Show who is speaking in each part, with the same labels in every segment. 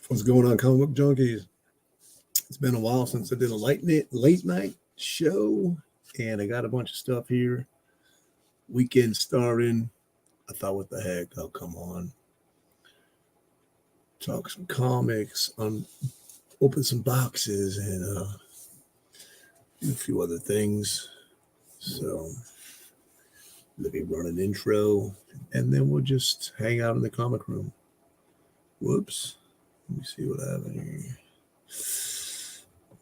Speaker 1: What's going on, comic book junkies? It's been a while since I did a late night show, and I got a bunch of stuff here. Weekend starting. I thought, what the heck? I'll come on, talk some comics, open some boxes, and do a few other things. So let me run an intro, and then we'll just hang out in the comic room. Whoops. Let me see what happened here.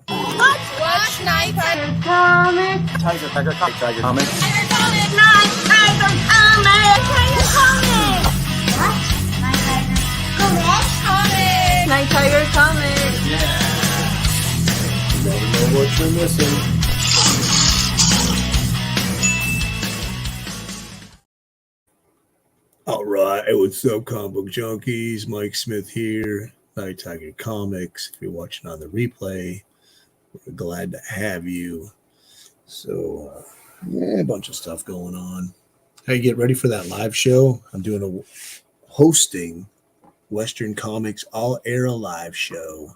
Speaker 2: Watch Nighttiger comic.
Speaker 3: Tiger comic.
Speaker 2: Tiger comic. Nighttiger comic. Tiger comic. What? Nighttiger comic.
Speaker 3: Yeah.
Speaker 1: You never know what you're missing. All right, what's up, comic book junkies? Mike Smith here, Nighttiger Comics. If you're watching on the replay, we're glad to have you. So, a bunch of stuff going on. How you get ready for that live show? I'm doing a hosting Western Comics All Era live show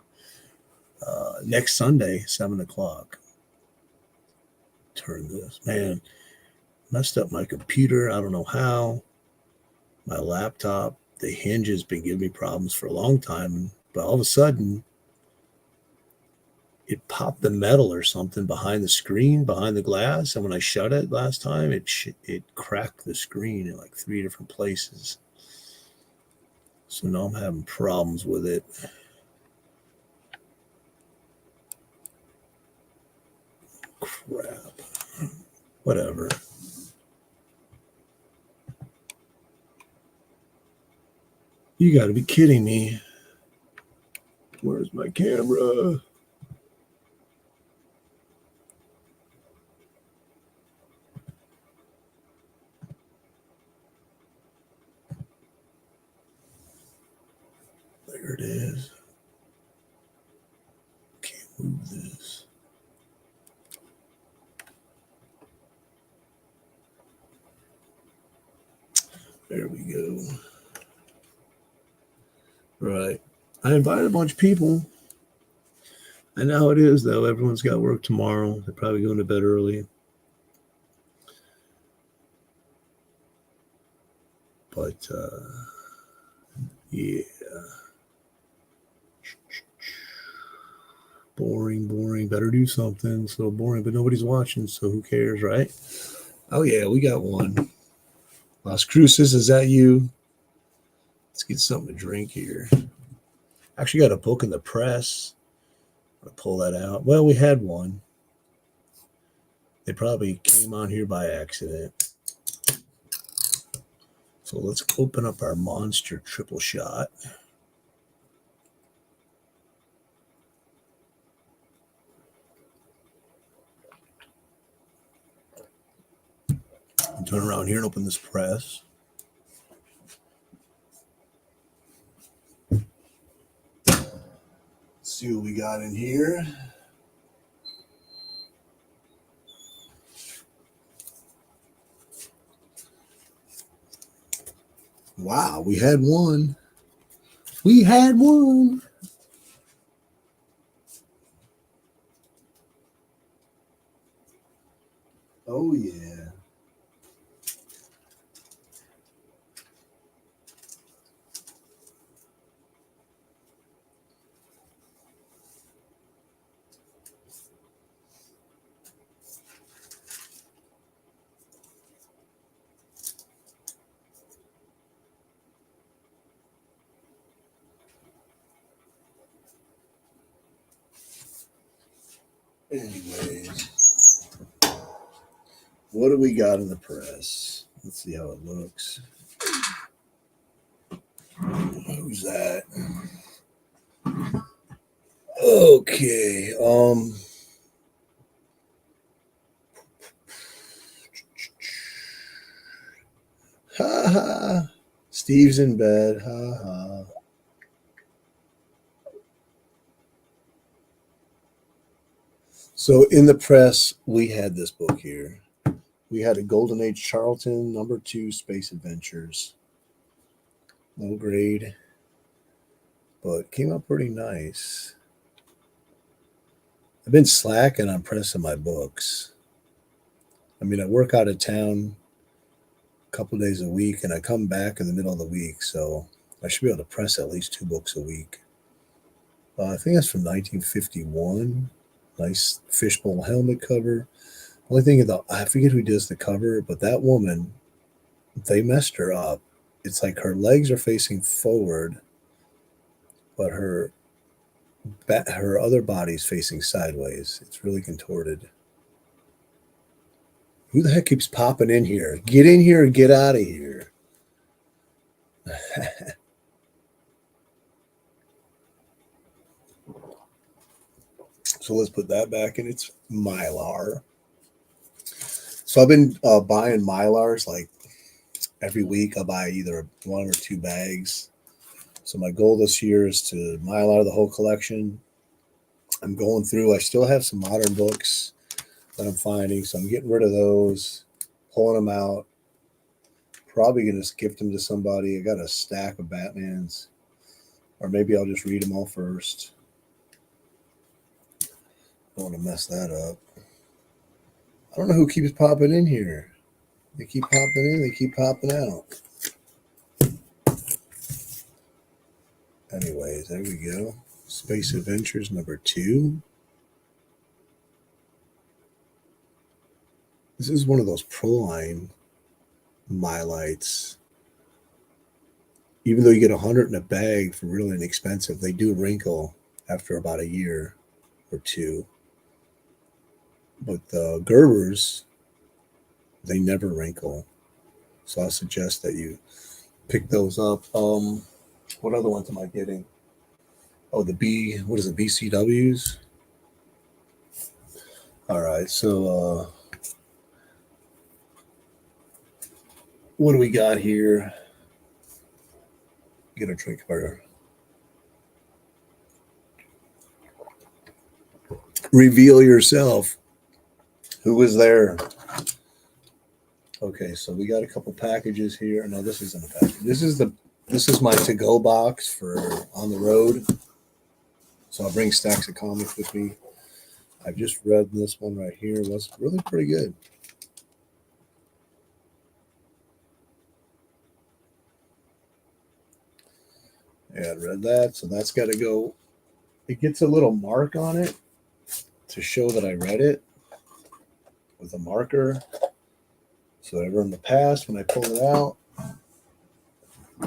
Speaker 1: next Sunday, 7 o'clock. Turn this, man. Messed up my computer. I don't know how. My laptop, the hinge has been giving me problems for a long time, but all of a sudden it popped the metal or something behind the screen, behind the glass, and when I shut it last time, it cracked the screen in like 3 different places. So now I'm having problems with it. Crap. Whatever. You got to be kidding me. Where's my camera? There it is. Can't move this. There we go. Right. I invited a bunch of people. I know how it is, though. Everyone's got work tomorrow. They're probably going to bed early. But, yeah. Boring. Better do something. So boring, but nobody's watching, so who cares, right? Oh, yeah, we got one. Las Cruces, is that you? Let's get something to drink here. Actually got a book in the press. I'm going to pull that out. Well, we had one. They probably came on here by accident. So let's open up our monster triple shot. Turn around here and open this press. See what we got in here. Wow, we had one. Oh, yeah. Anyways, what do we got in the press? Let's see how it looks. Who's that? Okay. Ha. Steve's in bed. Ha. So in the press, we had this book here. We had a Golden Age Charlton, #2, Space Adventures. Low grade. but it came out pretty nice. I've been slacking on pressing my books. I mean, I work out of town a couple days a week, and I come back in the middle of the week, so I should be able to press at least 2 books a week. I think that's from 1951. Nice fishbowl helmet cover. Only thing is, I forget who does the cover, but that woman, they messed her up. It's like her legs are facing forward, but her other body's facing sideways. It's really contorted. Who the heck keeps popping in here? Get in here and get out of here. So let's put that back in its Mylar. So I've been buying Mylars like every week. I'll buy either 1 or 2 bags. So my goal this year is to Mylar the whole collection. I'm going through. I still have some modern books that I'm finding, so I'm getting rid of those, pulling them out. Probably going to gift them to somebody. I got a stack of Batmans, or maybe I'll just read them all first. Don't want to mess that up. I don't know who keeps popping in here. They keep popping in, they keep popping out. Anyways, there we go. Space Adventures number 2. This is one of those Proline Mylites. Even though you get 100 in a bag for really inexpensive, they do wrinkle after about a year or 2. But the Gerbers, they never wrinkle. So I suggest that you pick those up. What other ones am I getting? Oh, what is it, BCWs? All right, so what do we got here? Get a drink better. Reveal yourself. Who was there? Okay, so we got a couple packages here. No, this isn't a package. This is my to-go box for on the road. So I'll bring stacks of comics with me. I've just read this one right here. It was really pretty good. Yeah, I read that. So that's got to go. It gets a little mark on it to show that I read it with a marker. So ever in the past, when I pull it out,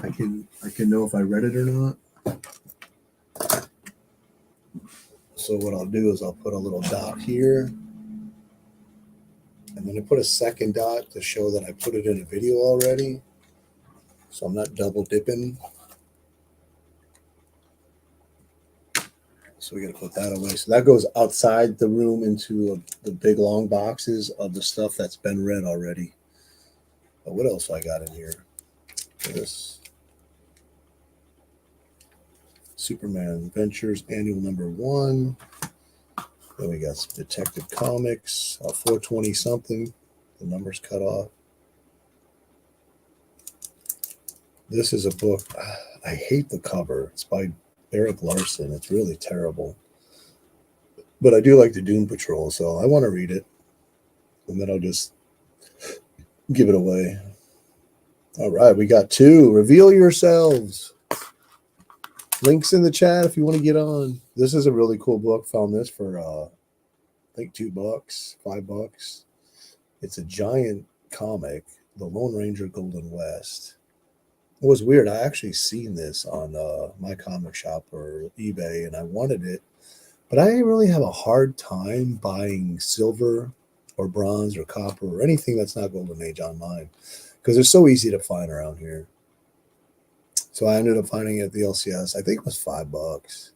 Speaker 1: I can know if I read it or not. So what I'll do is I'll put a little dot here, and then I put a second dot to show that I put it in a video already. So I'm not double dipping. So we got to put that away. So that goes outside the room into the big long boxes of the stuff that's been read already. But what else I got in here? This Superman Adventures Annual number 1. Then we got some Detective Comics, 420 something. The number's cut off. This is a book. I hate the cover. It's by Eric Larson. It's really terrible. But I do like the Doom Patrol, so I want to read it. And then I'll just give it away. All right, we got 2. Reveal yourselves. Links in the chat if you want to get on. This is a really cool book. Found this for I think $2, $5. It's a giant comic, The Lone Ranger Golden West. It was weird. I actually seen this on my comic shop or eBay, and I wanted it, but I really have a hard time buying silver or bronze or copper or anything that's not Golden Age online because they're so easy to find around here. So I ended up finding it at the LCS. I think it was $5.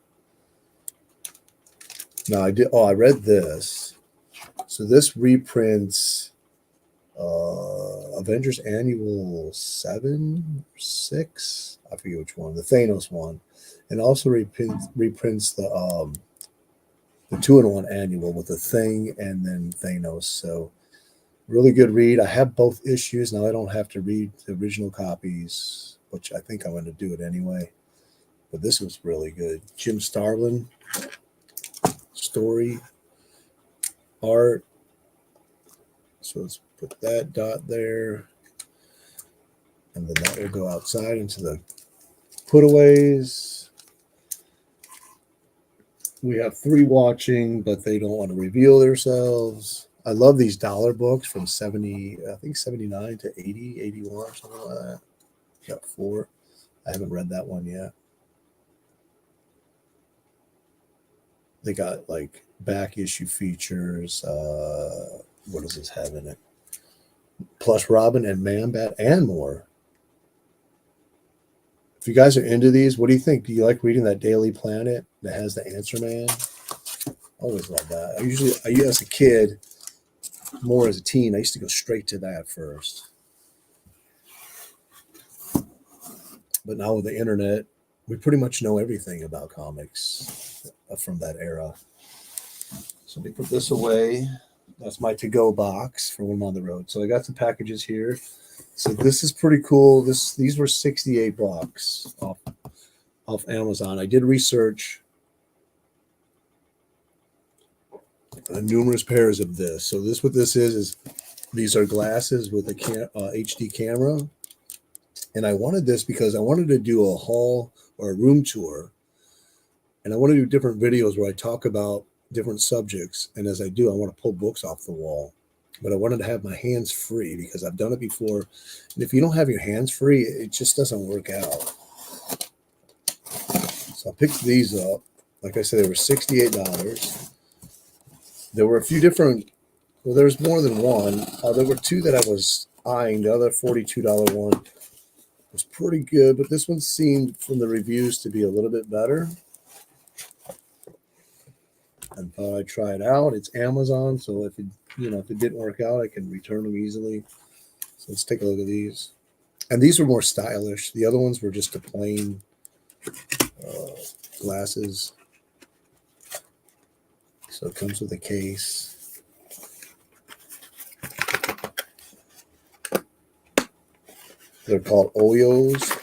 Speaker 1: No, I did. Oh, I read this. So this reprints Avengers Annual 7 or 6. I forget which one. The Thanos one, and also reprints the 2-in-1 annual with the Thing and then Thanos. So really good read. I have both issues now. I don't have to read the original copies, which I think I'm going to do it anyway. but this was really good. Jim Starlin story art. So let's put that dot there. And then that will go outside into the putaways. We have 3 watching, but they don't want to reveal themselves. I love these dollar books from 70, I think 79 to 80, 81 or something like that. Got 4. I haven't read that one yet. They got like back issue features. What does this have in it? Plus Robin and Man-Bat and more. If you guys are into these, what do you think? Do you like reading that Daily Planet that has the Answer Man? Always love that. I as a kid, more as a teen, I used to go straight to that first. But now with the internet, we pretty much know everything about comics from that era. So let me put this away. That's my to-go box for when I'm on the road. So I got some packages here. So this is pretty cool. These were 68 bucks off Amazon. I did research numerous pairs of this. So what this is these are glasses with a HD camera. And I wanted this because I wanted to do a haul or a room tour. And I want to do different videos where I talk about different subjects. And as I do, I want to pull books off the wall. But I wanted to have my hands free because I've done it before. And if you don't have your hands free, it just doesn't work out. So I picked these up. Like I said, they were $68. There were a few different, well, there's more than one. There were 2 that I was eyeing. The other $42 one was pretty good, but this one seemed from the reviews to be a little bit better. And thought I'd try it out. It's Amazon, so if it didn't work out, I can return them easily. So let's take a look at these. And these were more stylish. The other ones were just a plain glasses. So it comes with a case. They're called Oyos.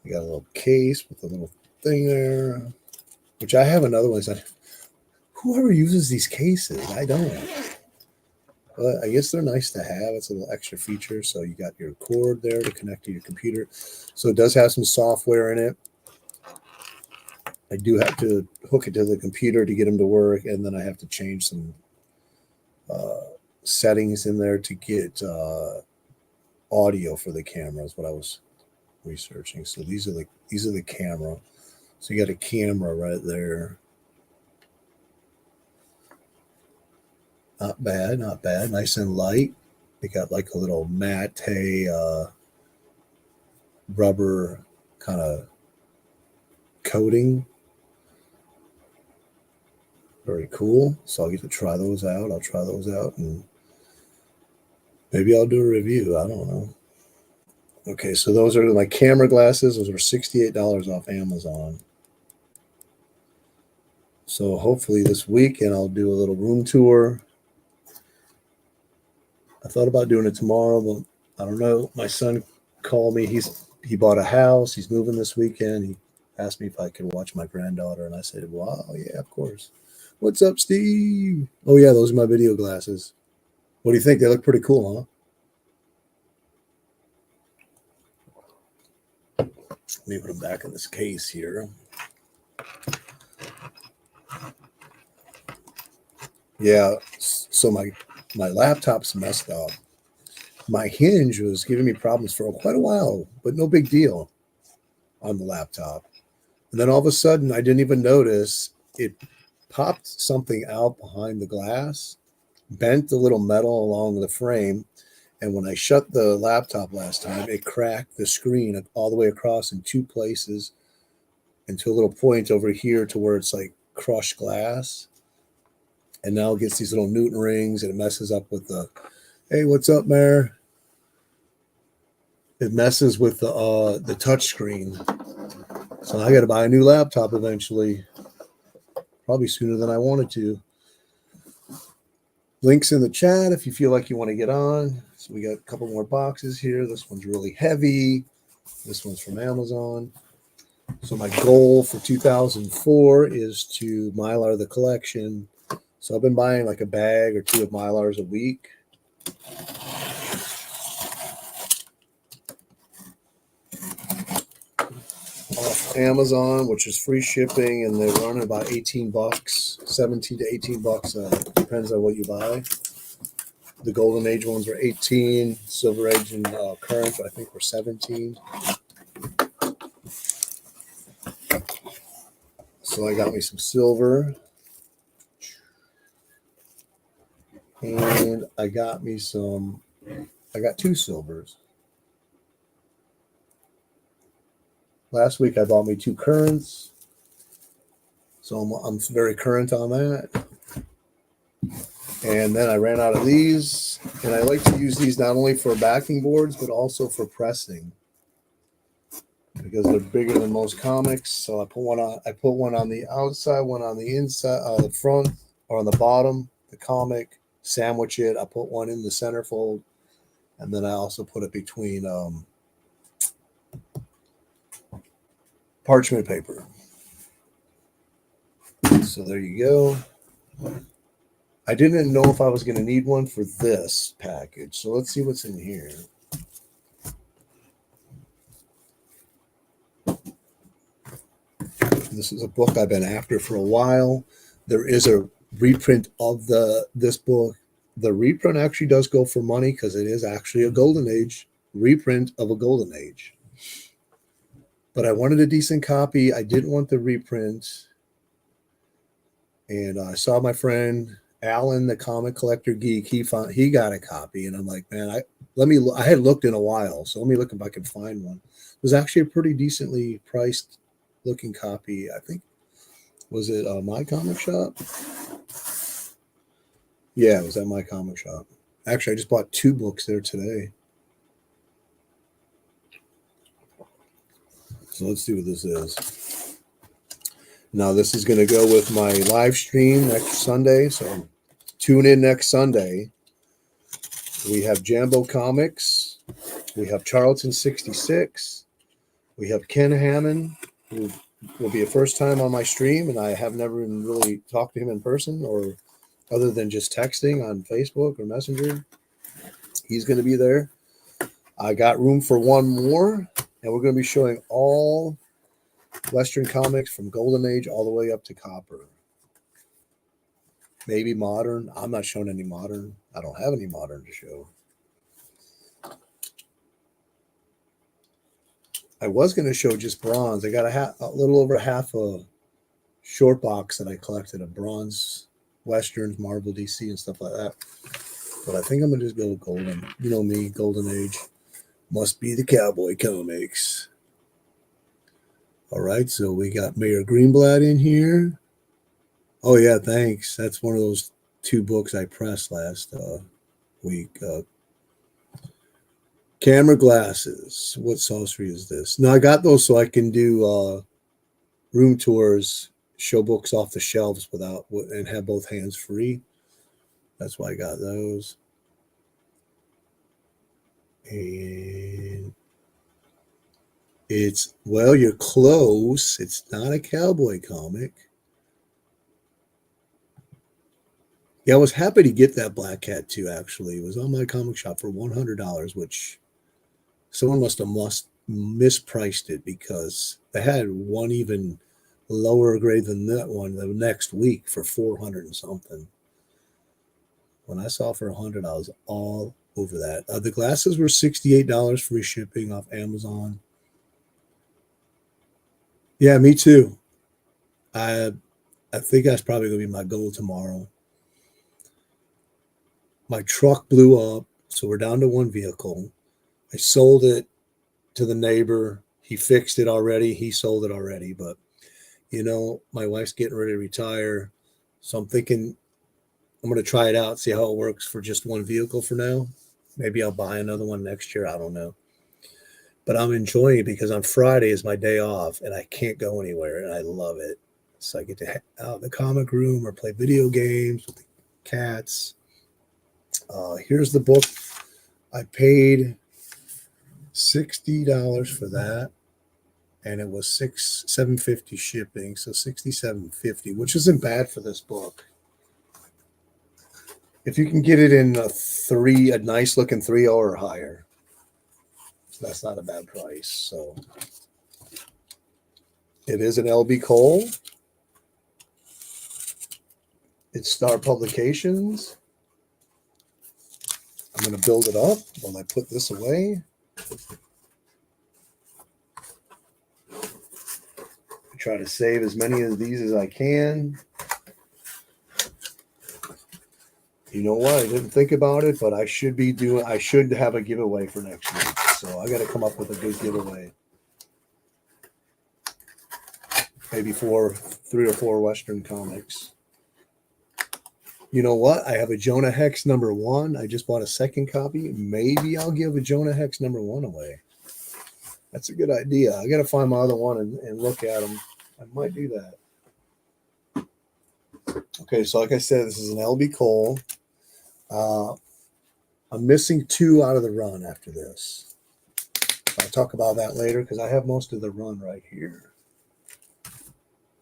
Speaker 1: You got a little case with a little thing there, which I have another one. Whoever uses these cases, I don't. But I guess they're nice to have. It's a little extra feature. So you got your cord there to connect to your computer. So it does have some software in it. I do have to hook it to the computer to get them to work. And then I have to change some settings in there to get audio for the camera is what I was researching. So these are the camera. So you got a camera right there. Not bad, not bad. Nice and light. They got like a little matte rubber kind of coating. Very cool. So I'll get to try those out. I'll try those out and maybe I'll do a review. I don't know. Okay, so those are my camera glasses. Those are $68 off Amazon. So hopefully this weekend I'll do a little room tour. I thought about doing it tomorrow, but I don't know. My son called me. He bought a house. He's moving this weekend. He asked me if I could watch my granddaughter, and I said, wow, yeah, of course. What's up, Steve? Oh, yeah, those are my video glasses. What do you think? They look pretty cool, huh? Let me put them back in this case here. Yeah, so my laptop's messed up. My hinge was giving me problems for quite a while, but no big deal on the laptop. And then all of a sudden, I didn't even notice, it popped something out behind the glass, bent the little metal along the frame, and when I shut the laptop last time, it cracked the screen all the way across in 2 places into a little point over here to where it's like crushed glass. And now it gets these little Newton rings and it messes up with the, hey, what's up, Mayor? It messes with the touch screen. So I got to buy a new laptop eventually, probably sooner than I wanted to. Links in the chat if you feel like you want to get on. So we got a couple more boxes here. This one's really heavy. This one's from Amazon. So my goal for 2004 is to Mylar the collection. So I've been buying like a bag or two of Mylars a week. Off Amazon, which is free shipping, and they run about $18, 17 to $18. Depends on what you buy. The Golden Age ones were 18, Silver Age and current, I think, were 17. So I got me some silver, and I got two silvers. Last week I bought me two currents, so I'm very current on that. And then I ran out of these, and I like to use these not only for backing boards, but also for pressing, because they're bigger than most comics. So I put one on the outside, one on the inside, the front, or on the bottom, the comic, sandwich it. I put one in the centerfold, and then I also put it between parchment paper. So there you go. I didn't know if I was going to need one for this package. So let's see what's in here. This is a book I've been after for a while. There is a reprint of this book. The reprint actually does go for money because it is actually a Golden Age reprint of a Golden Age. But I wanted a decent copy. I didn't want the reprint. And I saw my friend Alan, the comic collector geek. He got a copy, and I'm like, man, I had looked in a while, so let me look if I can find one. It was actually a pretty decently priced looking copy. I think, was it My Comic Shop? Yeah, it was at My Comic Shop. Actually, I just bought two books there today. So let's see what this is. Now, this is going to go with my live stream next Sunday. So tune in next Sunday. We have Jambo Comics. We have Charlton 66. We have Ken Hammond, who will be a first time on my stream, and I have never even really talked to him in person, or other than just texting on Facebook or Messenger. He's going to be there. I got room for one more, and we're going to be showing all Western comics from Golden Age all the way up to Copper. Maybe modern. I'm not showing any modern. I don't have any modern to show. I was going to show just bronze. I got a little over half a short box that I collected of bronze Westerns, Marvel, DC, and stuff like that. But I think I'm going to just go with Golden. You know me, Golden Age. Must be the cowboy comics. All right, so we got Mayor Greenblatt in here. Oh, yeah, thanks. That's one of those two books I pressed last week. Camera glasses. What sorcery is this? No, I got those so I can do room tours, show books off the shelves and have both hands free. That's why I got those. And well, you're close. It's not a cowboy comic. Yeah, I was happy to get that Black Cat too, actually. It was on My Comic Shop for $100, which someone must have mispriced it, because they had one even lower grade than that one the next week for 400 and something. When I saw for 100, I was all over that. The glasses were $68 free shipping off Amazon. Yeah, me too. I think that's probably going to be my goal tomorrow. My truck blew up, so we're down to one vehicle. I sold it to the neighbor. He fixed it already. He sold it already. But, my wife's getting ready to retire. So I'm thinking I'm going to try it out, see how it works for just one vehicle for now. Maybe I'll buy another one next year. I don't know. But I'm enjoying it because on Friday is my day off and I can't go anywhere, and I love it. So I get to hang out in the comic room or play video games with the cats. Here's the book. I paid $60 for that, and it was $7.50 shipping, so $67.50, which isn't bad for this book. If you can get it in a nice looking 3.0 or higher, that's not a bad price. So it is an LB Cole. It's Star Publications. I'm going to build it up while I put this away. I try to save as many of these as I can. You know what? I didn't think about it, but I should have a giveaway for next week. So I got to come up with a good giveaway. Maybe 3 or 4 Western comics. You know what? I have a Jonah Hex #1. I just bought a second copy. Maybe I'll give a Jonah Hex #1 away. That's a good idea. I got to find my other one and look at them. I might do that. Okay, so like I said, this is an LB Cole. I'm missing 2 out of the run after this. I'll talk about that later because I have most of the run right here.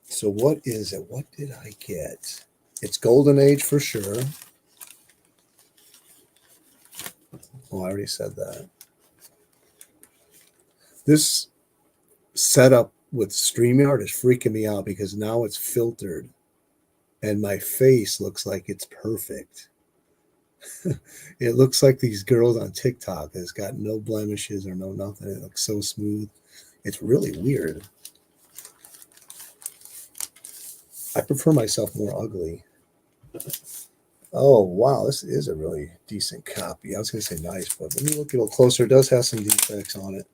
Speaker 1: So what is it? What did I get? It's Golden Age for sure. Oh, I already said that. This setup with StreamYard is freaking me out because now it's filtered and my face looks like it's perfect. It looks like these girls on TikTok that's got no blemishes or no nothing. It looks so smooth. It's really weird. I prefer myself more ugly. Oh, wow. This is a really decent copy. I was going to say nice, but let me look a little closer. It does have some defects on it.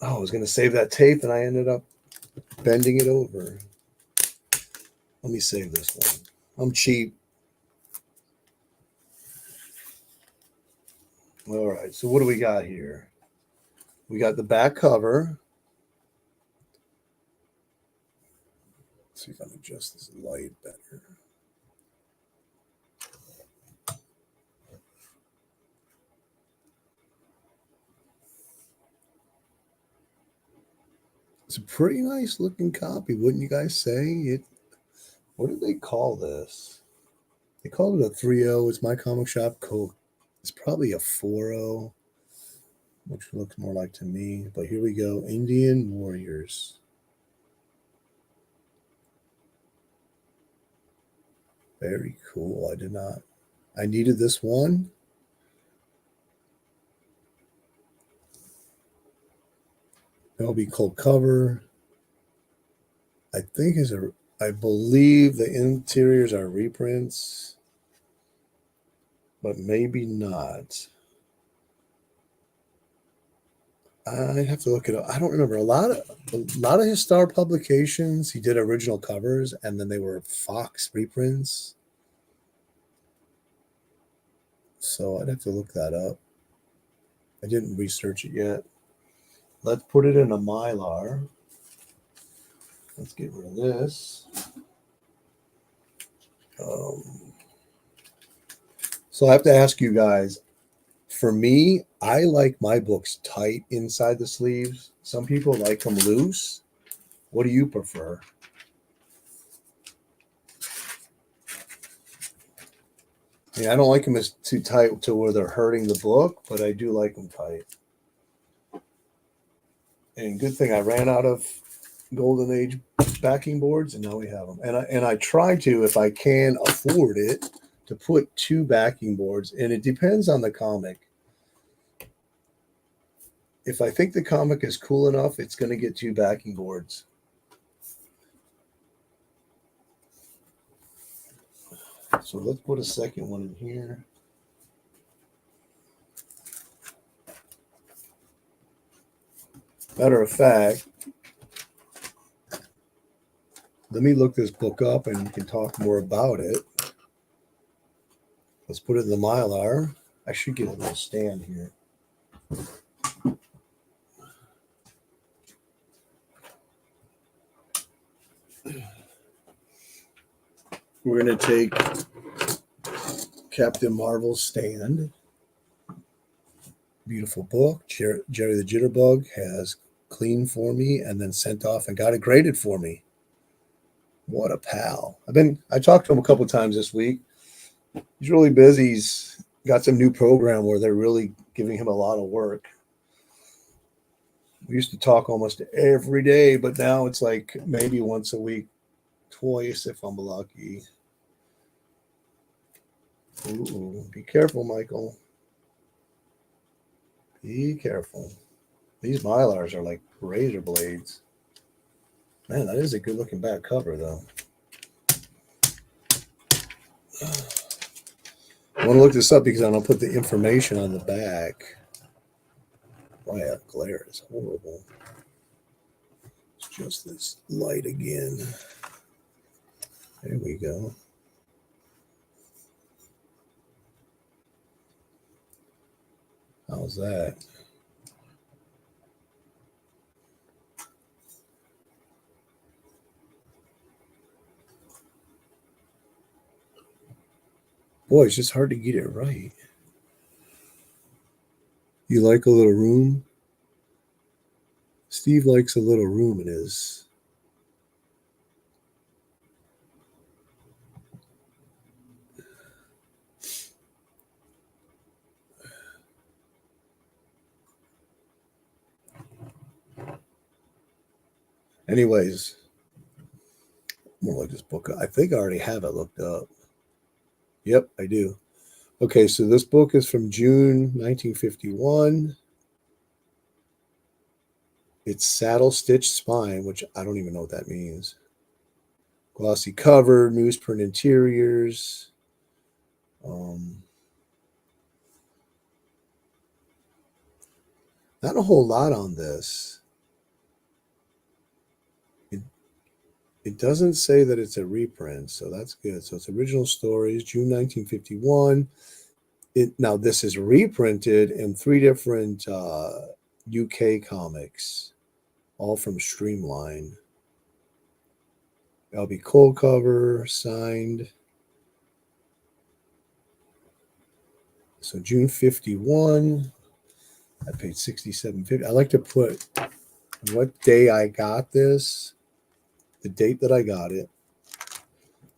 Speaker 1: Oh, I was going to save that tape, and I ended up bending it over. Let me save this one. I'm cheap. All right. So what do we got here? We got the back cover. Let's see if I can adjust this light better. It's a pretty nice looking copy, wouldn't you guys say? It. What do they call this? They call it a 3.0. It's My Comic Shop Coke. It's probably a 4.0, which looks more like to me. But here we go. Indian Warriors. Very cool. I needed this one. That'll be cold cover. I believe the interiors are reprints, but maybe not. I'd have to look it up. I don't remember. A lot of his Star Publications, he did original covers, and then they were Fox reprints. So I'd have to look that up. I didn't research it yet. Let's put it in a Mylar. Let's get rid of this. So I have to ask you guys, for me, I like my books tight inside the sleeves. Some people like them loose. What do you prefer? I don't like them as too tight to where they're hurting the book, but I do like them tight. And good thing I ran out of Golden Age backing boards, and now we have them. And I try to, if I can afford it, to put 2 backing boards, and it depends on the comic. If I think the comic is cool enough, it's going to get 2 backing boards. So let's put a second one in here. Matter of fact, let me look this book up and we can talk more about it. Let's put it in the Mylar. I should get a little stand here. We're going to take Captain Marvel's Stand. Beautiful book. Jerry the Jitterbug has cleaned for me and then sent off and got it graded for me. What a pal. I talked to him a couple of times this week. He's really busy. He's got some new program where they're really giving him a lot of work. We used to talk almost every day, but now it's like maybe once a week, twice if I'm lucky. Ooh, be careful, Michael. Be careful. These Mylars are like razor blades. Man, that is a good looking back cover, though. I want to look this up because I don't put the information on the back. Why that glare is horrible. It's just this light again. There we go. How's that? Boy, it's just hard to get it right. You like a little room? Steve likes a little room in his. Anyways, more like this book. I think I already have it looked up. Yep, I do. Okay, so this book is from June 1951. It's saddle stitch spine, which I don't even know what that means. Glossy cover, newsprint interiors. Not a whole lot on this. It doesn't say that it's a reprint, so that's good. So it's original stories, June 1951. Now this is reprinted in 3 different UK comics, all from Streamline. LB cold cover, signed. So June 51. I paid $67.50. I like to put what day I got this, the date that I got it,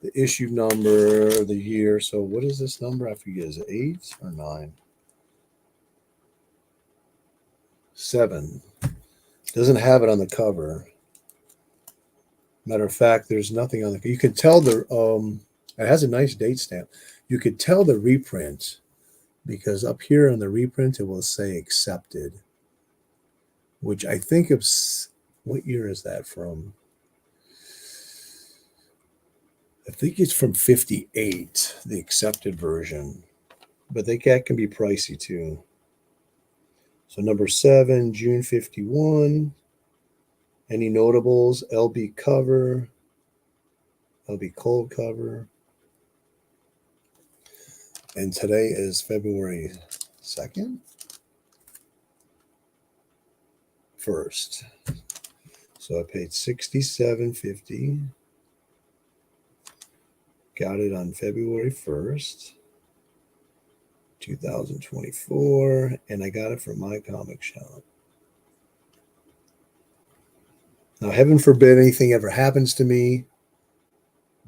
Speaker 1: the issue number, the year. So what is this number? I forget. Is it 8 or 9? 7. Doesn't have it on the cover. Matter of fact, there's nothing on the. You can tell it has a nice date stamp. You could tell the reprint because up here on the reprint it will say accepted, which I think of. What year is that from? I think it's from 58, the accepted version, but that can be pricey too. So number 7, June 51. Any notables? LB cover, LB cold cover. And today is February 2nd? 1st. So I paid $67.50. Got it on February 1st, 2024, and I got it from my comic shop. Now, heaven forbid anything ever happens to me,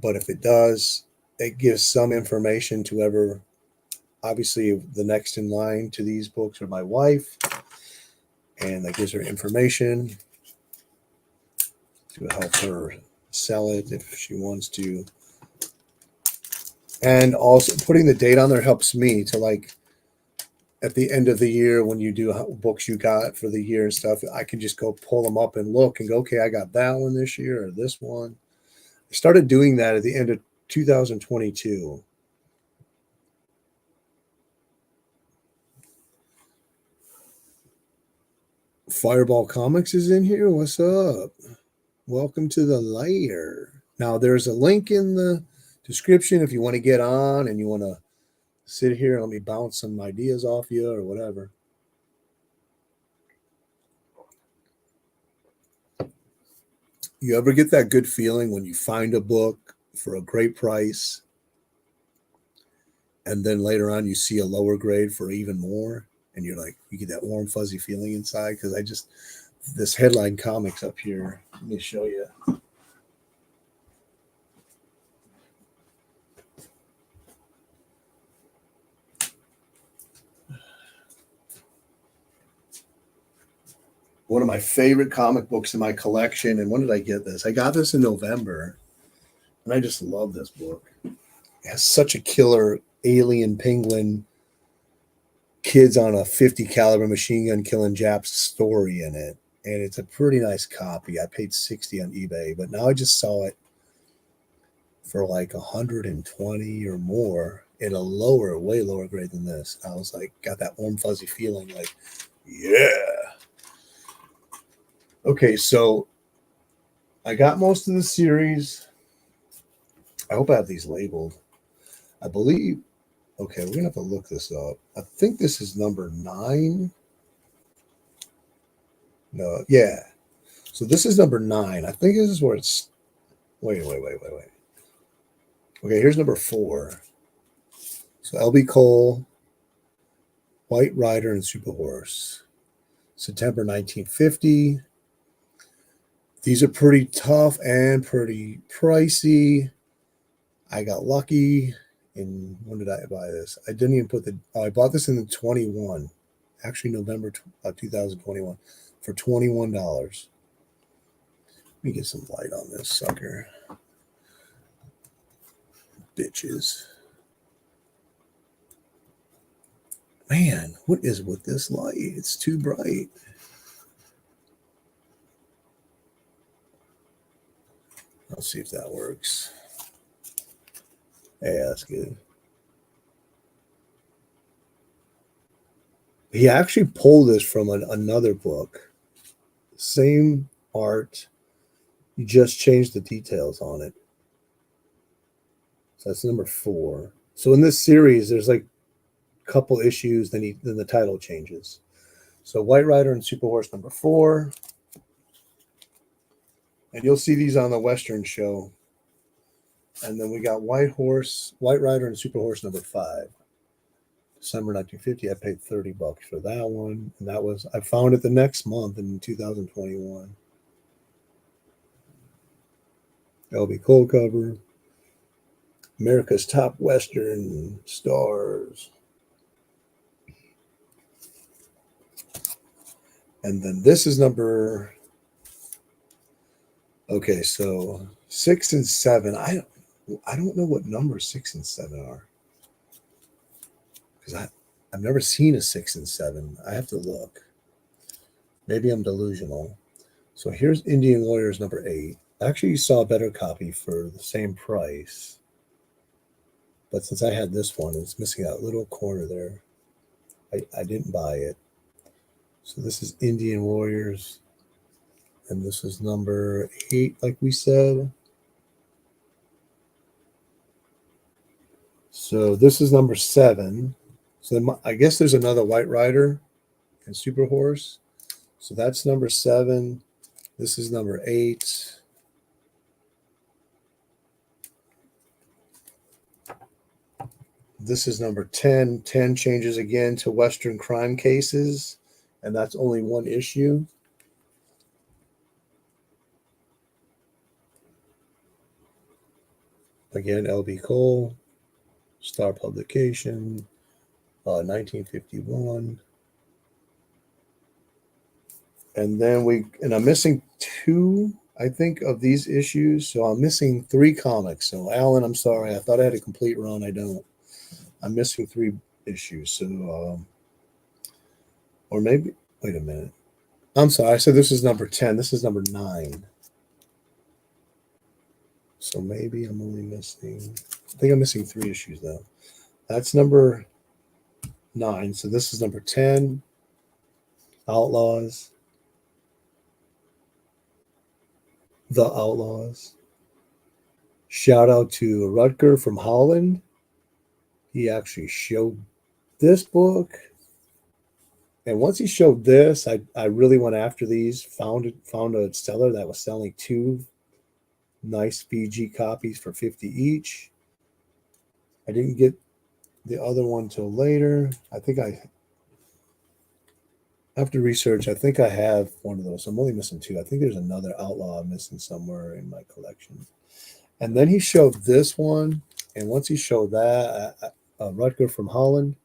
Speaker 1: but if it does, it gives some information to ever, obviously the next in line to these books are my wife, and that gives her information to help her sell it if she wants to. And also putting the date on there helps me to, like, at the end of the year when you do books you got for the year and stuff, I can just go pull them up and look and go, okay, I got that one this year or this one. I started doing that at the end of 2022. Fireball Comics is in here. What's up? Welcome to the lair. Now, there's a link in the description if you want to get on and you want to sit here and let me bounce some ideas off you or whatever. You ever get that good feeling when you find a book for a great price And then later on, you see a lower grade for even more. And you're like, you get that warm, fuzzy feeling inside. Because this headline comics up here, let me show you. One of my favorite comic books in my collection. And when did I get this? I got this in November. And I just love this book. It has such a killer alien penguin, kids on a 50 caliber machine gun killing Japs story in it. And it's a pretty nice copy. I paid $60 on eBay, but now I just saw it for like 120 or more in a way lower grade than this. I was like, got that warm, fuzzy feeling like, yeah. Okay, so I got most of the series. I hope I have these labeled. I believe, okay, we're going to have to look this up. I think this is number 9. No, yeah. So this is number 9. I think this is where it's, wait. Okay, here's number 4. So LB Cole, White Rider, and Super Horse. September 1950. These are pretty tough and pretty pricey. I got lucky. And when did I buy this? I didn't even put I bought this in the 21. Actually, November 2021 for $21. Let me get some light on this sucker. Bitches. Man, what is with this light? It's too bright. I'll see if that works. Yeah, that's good. He actually pulled this from another book. Same art. You just changed the details on it. So that's number 4. So in this series, there's like a couple issues, then the title changes. So White Rider and Super Horse number 4. And you'll see these on the Western show. And then we got White Rider and Super Horse number 5. December 1950. I paid $30 for that one. And I found it the next month in 2021. LB Cole cover. America's Top Western Stars. And then this is number. Okay, so 6 and 7. I don't know what number 6 and 7 are. Because I've never seen a 6 and 7. I have to look. Maybe I'm delusional. So here's Indian Warriors number 8. Actually, you saw a better copy for the same price. But since I had this one, it's missing that little corner there. I didn't buy it. So this is Indian Warriors. And this is number 8, like we said. So this is number 7. So I guess there's another White Rider and Super Horse. So that's number 7. This is number 8. This is number 10. 10 changes again to Western crime cases. And that's only one issue. Again, LB Cole, Star Publication, 1951. And then I'm missing 2, I think, of these issues. So I'm missing 3 comics. So Alan, I'm sorry. I thought I had a complete run. I don't. I'm missing 3 issues. So, or maybe, wait a minute. I'm sorry. I said this is number 10. This is number 9. So maybe I'm only missing, I think I'm missing 3 issues though. That's number 9. So this is number 10, Outlaws. The Outlaws. Shout out to Rutger from Holland. He actually showed this book. And once he showed this, I really went after these. Found a seller that was selling 2 nice BG copies for $50 each. I didn't get the other one till later. I think I have to research. I think I have one of those. I'm only missing two. I think there's another Outlaw I'm missing somewhere in my collection. And then he showed this one. And once he showed that, Rutger from Holland,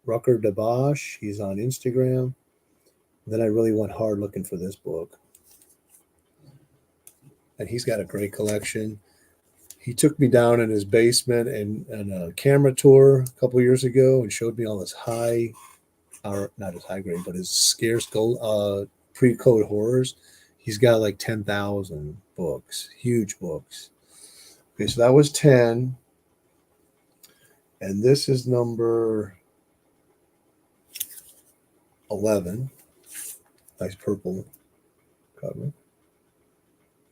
Speaker 1: Rucker de Bosch, he's on Instagram. Then I really went hard looking for this book. And he's got a great collection. He took me down in his basement and a camera tour a couple years ago and showed me all his high, or not his high grade, but his scarce gold pre-code horrors. He's got like 10,000 books, huge books. Okay, so that was 10. And this is number 11. Nice purple cover.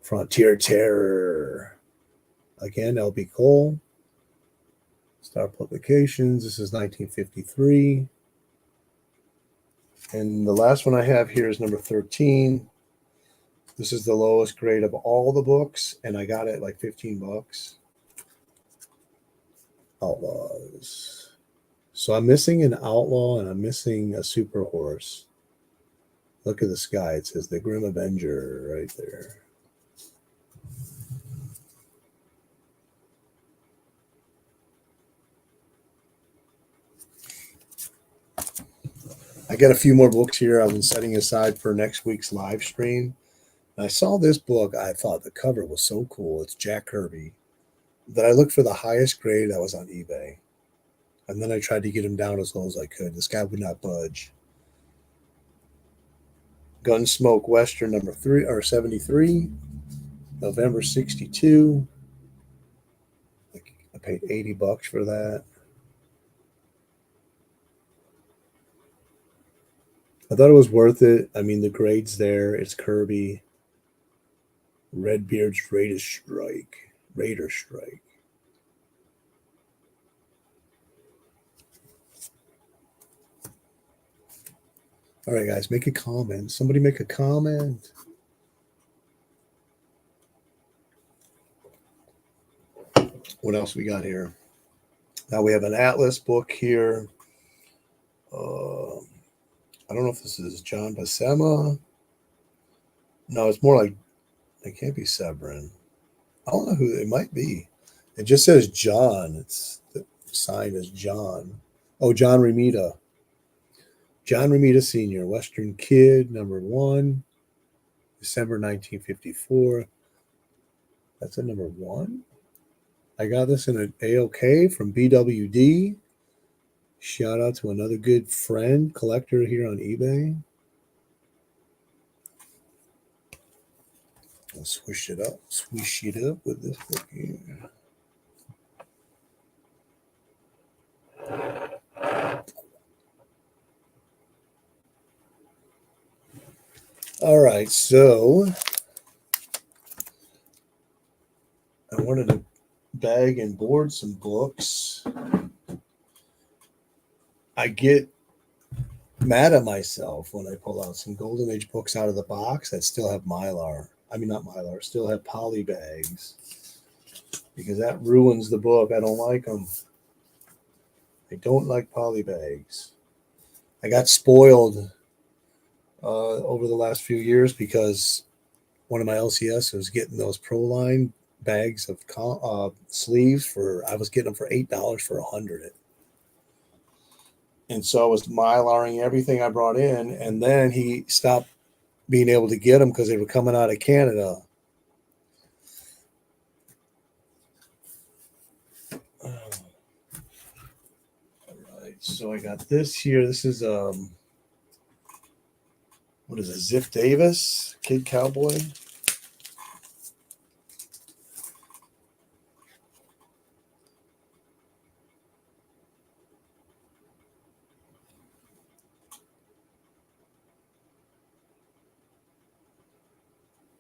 Speaker 1: Frontier Terror. Again, L.B. Cole. Star Publications. This is 1953. And the last one I have here is number 13. This is the lowest grade of all the books, and I got it like 15 bucks. Outlaws. So I'm missing an outlaw and I'm missing a super horse. Look at the sky. It says the Grim Avenger right there. I got a few more books here I've been setting aside for next week's live stream. And I saw this book. I thought the cover was so cool. It's Jack Kirby. That I looked for the highest grade that was on eBay. And then I tried to get him down as low as I could. This guy would not budge. Gunsmoke Western number 73, November 62. I paid 80 bucks for that. I thought it was worth it. I mean, the grade's there. It's Kirby. Redbeard's Raider Strike. All right, guys, make a comment. Somebody make a comment. What else we got here? Now we have an Atlas book here. I don't know if this is John Buscema. No, it's more like, it can't be Severin. I don't know who it might be. It just says John. It's the sign is John. Oh, John Romita. John Romita Sr., Western Kid, number 1, December 1954. That's a number 1. I got this in an AOK from BWD. Shout out to another good friend, collector here on eBay. I'll swish it up with this book here. All right, so I wanted to bag and board some books. I get mad at myself when I pull out some Golden Age books out of the box that still have Mylar. I mean, not Mylar, still have poly bags, because that ruins the book. I don't like them. I don't like poly bags. I got spoiled over the last few years because one of my LCS was getting those Proline bags of sleeves I was getting them for $8 for 100. And so I was Mylaring everything I brought in, and then he stopped being able to get them because they were coming out of Canada. All right, so I got this here. This is what is it? Ziff Davis, Kid Cowboy.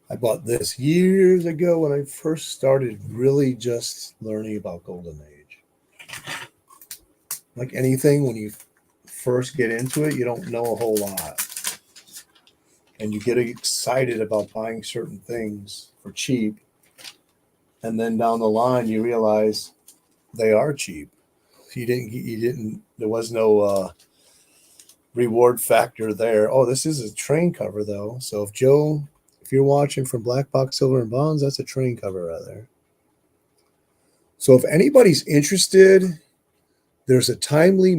Speaker 1: I bought this years ago when I first started really just learning about Golden Age. Like anything, when you first get into it, you don't know a whole lot. And you get excited about buying certain things for cheap. And then down the line, you realize they are cheap. there was no reward factor there. Oh, this is a train cover though. So if you're watching from Black Box Silver and Bonds, that's a train cover right there. So if anybody's interested, there's a timely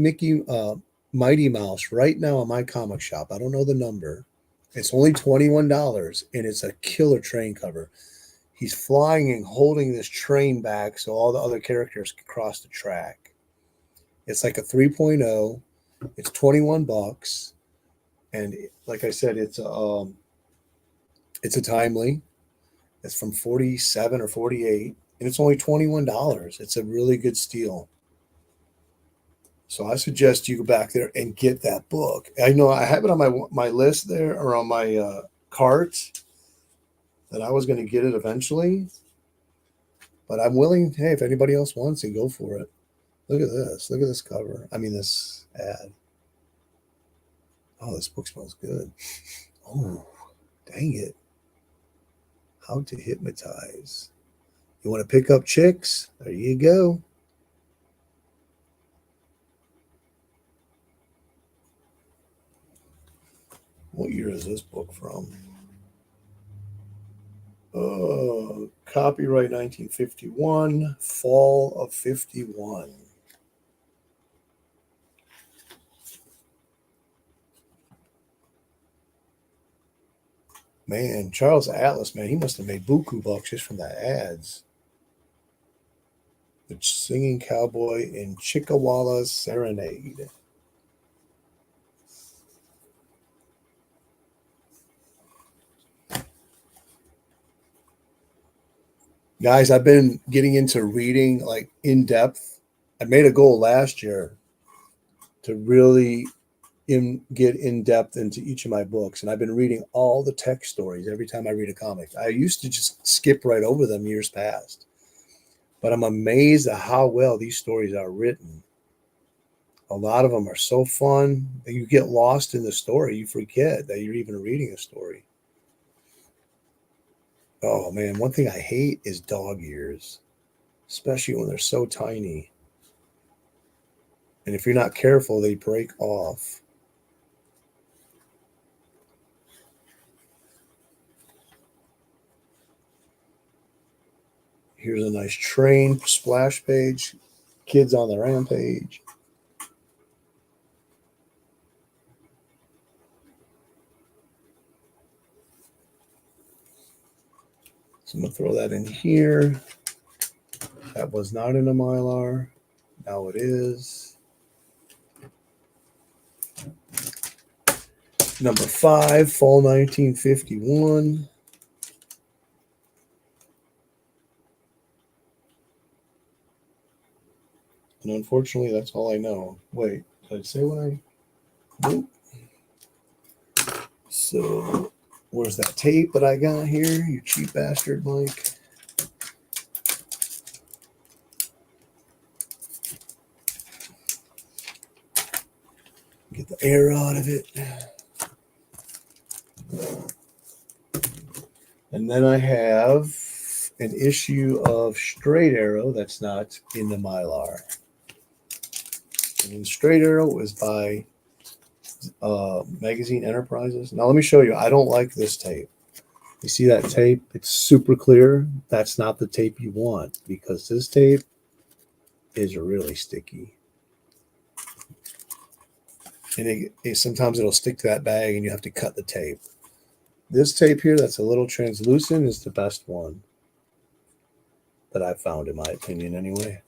Speaker 1: Mighty Mouse right now in my comic shop. I don't know the number. It's only $21, and it's a killer train cover. He's flying and holding this train back so all the other characters can cross the track. It's like a 3.0. It's $21, and like I said, it's a timely. It's from 47 or 48, and it's only $21. It's a really good steal. So I suggest you go back there and get that book. I know I have it on my list there, or on my cart, that I was going to get it eventually. But I'm willing, hey, if anybody else wants it, go for it. Look at this. Look at this cover. I mean, this ad. Oh, this book smells good. Oh, dang it. How to Hypnotize. You want to pick up chicks? There you go. What year is this book from? Copyright 1951, fall of 51. Man, Charles Atlas, man, he must have made buku bucks just from the ads. The Singing Cowboy in Chickawalla's Serenade. Guys, I've been getting into reading like in depth. I made a goal last year to really get in depth into each of my books, and I've been reading all the text stories every time I read a comic. I used to just skip right over them years past, but I'm amazed at how well these stories are written. A lot of them are so fun that you get lost in the story. You forget that you're even reading a story. Oh man, one thing I hate is dog ears, especially when they're so tiny. And if you're not careful, they break off. Here's a nice train splash page. Kids on the rampage. So I'm going to throw that in here. That was not in a Mylar. Now it is. Number 5, fall 1951. And unfortunately, that's all I know. Wait, did I say what I... Nope. So, where's that tape that I got here? You cheap bastard, Mike. Get the air out of it. And then I have an issue of Straight Arrow that's not in the Mylar. And Straight Arrow is by Magazine Enterprises. Now let me show you. I don't like this tape. You see that tape? It's super clear. That's not the tape you want, because this tape is really sticky. And sometimes it'll stick to that bag and you have to cut the tape. This tape here that's a little translucent is the best one that I've found, in my opinion anyway.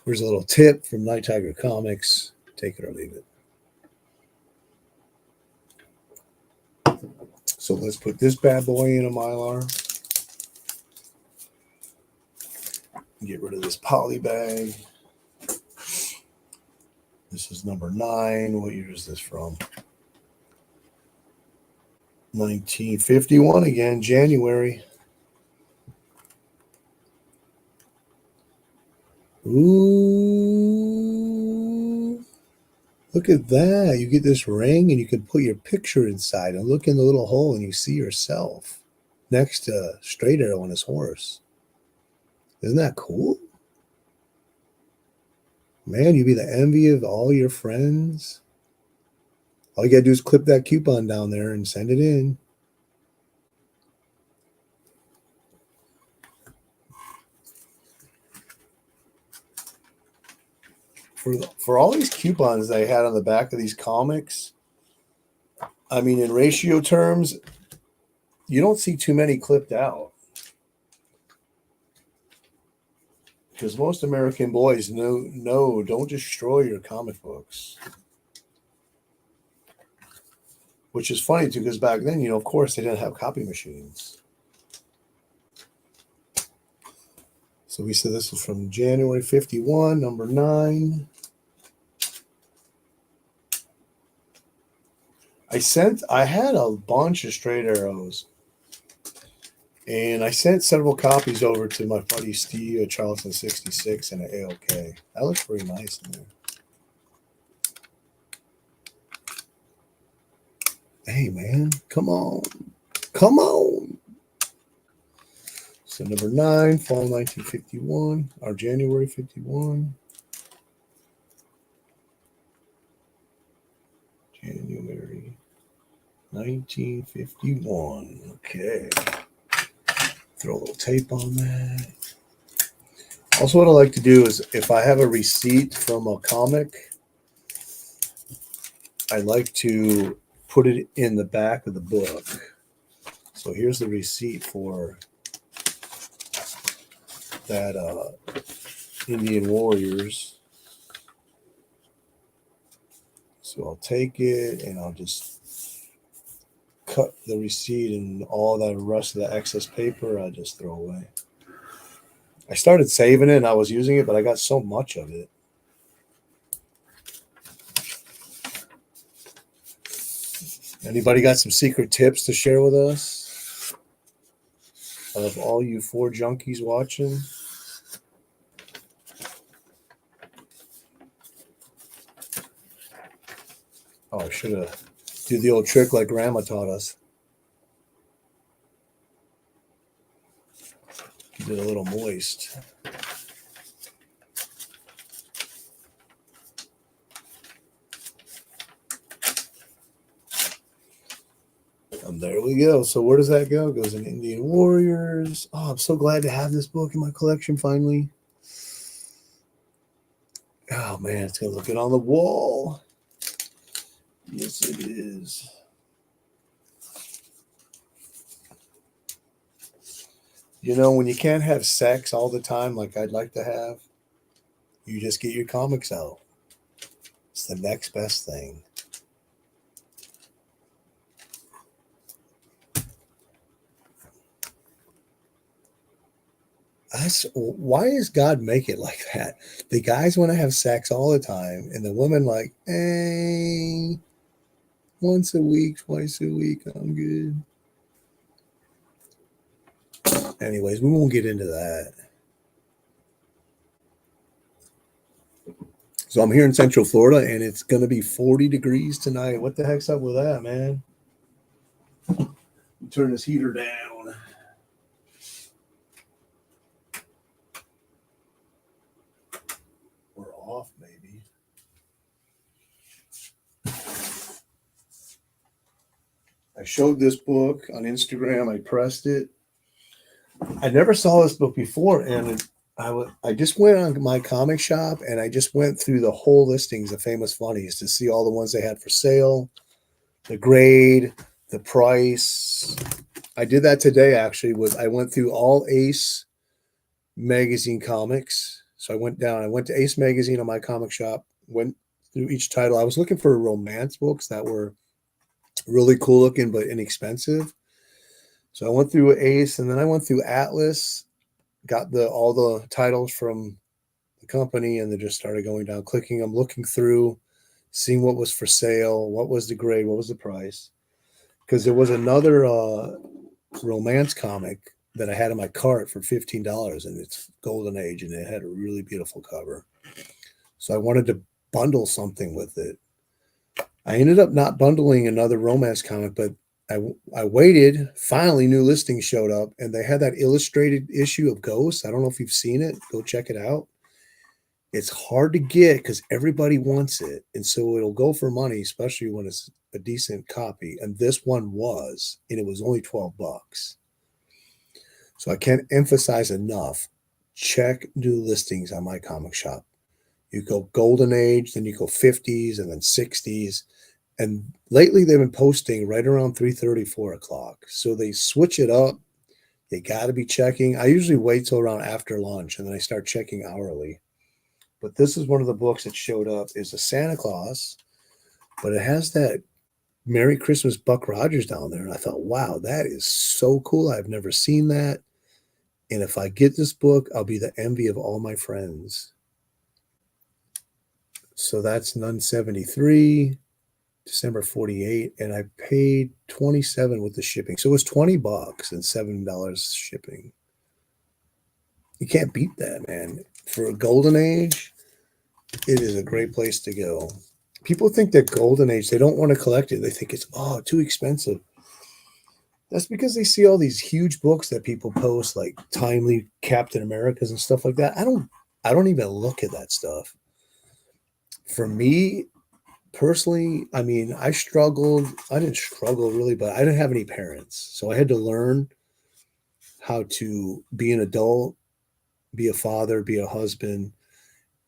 Speaker 1: Here's a little tip from Nighttiger Comics. Take it or leave it. So let's put this bad boy in a Mylar. Get rid of this poly bag. This is number 9. What year is this from? 1951 again, January. Ooh, look at that. You get this ring and you can put your picture inside and look in the little hole and you see yourself next to Straight Arrow on his horse. Isn't that cool? Man, you'd be the envy of all your friends. All you gotta do is clip that coupon down there and send it in. For all these coupons they had on the back of these comics, I mean, in ratio terms, you don't see too many clipped out. Because most American boys no, don't destroy your comic books. Which is funny too, because back then, of course, they didn't have copy machines. So we said this was from January 51, number 9. I had a bunch of straight arrows. And I sent several copies over to my buddy Steve at Charleston 66 and at AOK. That looks pretty nice in there. Hey, man, come on. Come on. So number 9, fall 1951, or January 51. January 1951. Okay. Throw a little tape on that. Also, what I like to do is if I have a receipt from a comic, I like to put it in the back of the book. So here's the receipt for that Indian Warriors. So I'll take it and I'll just cut the receipt, and all that rest of the excess paper I just throw away. I started saving it and I was using it, but I got so much of it. Anybody got some secret tips to share with us? Of all you 4 junkies watching? Oh, I should have do the old trick like Grandma taught us. Keep it a little moist. And there we go. So where does that go? It goes in Indian Warriors. Oh, I'm so glad to have this book in my collection finally. Oh, man, it's going to look good on the wall. Yes, it is. When you can't have sex all the time like I'd like to have, you just get your comics out. It's the next best thing. Why does God make it like that? The guys want to have sex all the time, and the women like, hey, once a week, twice a week, I'm good. Anyways, we won't get into that. So I'm here in Central Florida, and it's going to be 40 degrees tonight. What the heck's up with that, man? Turn this heater down. Or off, maybe. I showed this book on Instagram. I pressed it. I never saw this book before, and I just went on my comic shop and I just went through the whole listings of Famous Funnies to see all the ones they had for sale, the grade, the price. I did that today, actually. I went through all Ace Magazine comics. So I went to Ace Magazine on my comic shop, went through each title. I was looking for romance books that were really cool looking but inexpensive. So I went through Ace, and then I went through Atlas, got all the titles from the company, and then just started going down, clicking them, looking through, seeing what was for sale, what was the grade, what was the price. Because there was another romance comic that I had in my cart for $15, and it's Golden Age, and it had a really beautiful cover. So I wanted to bundle something with it. I ended up not bundling another romance comic, but I waited. Finally, new listings showed up, and they had that illustrated issue of Ghost. I don't know if you've seen it. Go check it out. It's hard to get because everybody wants it. And so it'll go for money, especially when it's a decent copy. And this one was, and it was only $12. So I can't emphasize enough. Check new listings on my comic shop. You go golden age, then you go 50s and then 60s. And lately they've been posting right around 3:30, 4 o'clock. So they switch it up. You got to be checking. I usually wait till around after lunch and then I start checking hourly. But this is one of the books that showed up is a Santa Claus, but it has that Merry Christmas Buck Rogers down there. And I thought, wow, that is so cool. I've never seen that. And if I get this book, I'll be the envy of all my friends. So that's Nun 73, December 48, and I paid 27 with the shipping. So it was $20 and $7 shipping. You can't beat that, man. For a golden age, it is a great place to go. People think that golden age, they don't want to collect it. They think it's too expensive. That's because they see all these huge books that people post, like timely Captain Americas and stuff like that. I don't even look at that stuff. For me personally, I mean, I struggled. I didn't struggle really, but I didn't have any parents. So I had to learn how to be an adult, be a father, be a husband.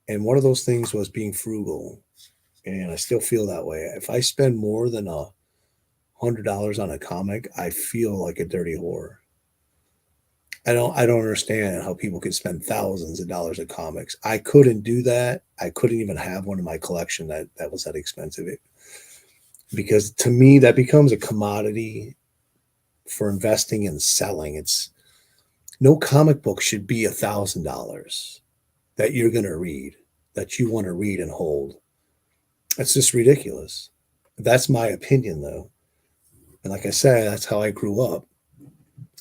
Speaker 1: And one of those things was being frugal. And I still feel that way. If I spend more than $100 on a comic, I feel like a dirty whore. I don't understand how people could spend thousands of dollars on comics. I couldn't do that. I couldn't even have one in my collection that was that expensive. Because to me, that becomes a commodity for investing and selling. It's no comic book should be $1,000 that you're going to read, that you want to read and hold. That's just ridiculous. That's my opinion, though. And like I said, that's how I grew up.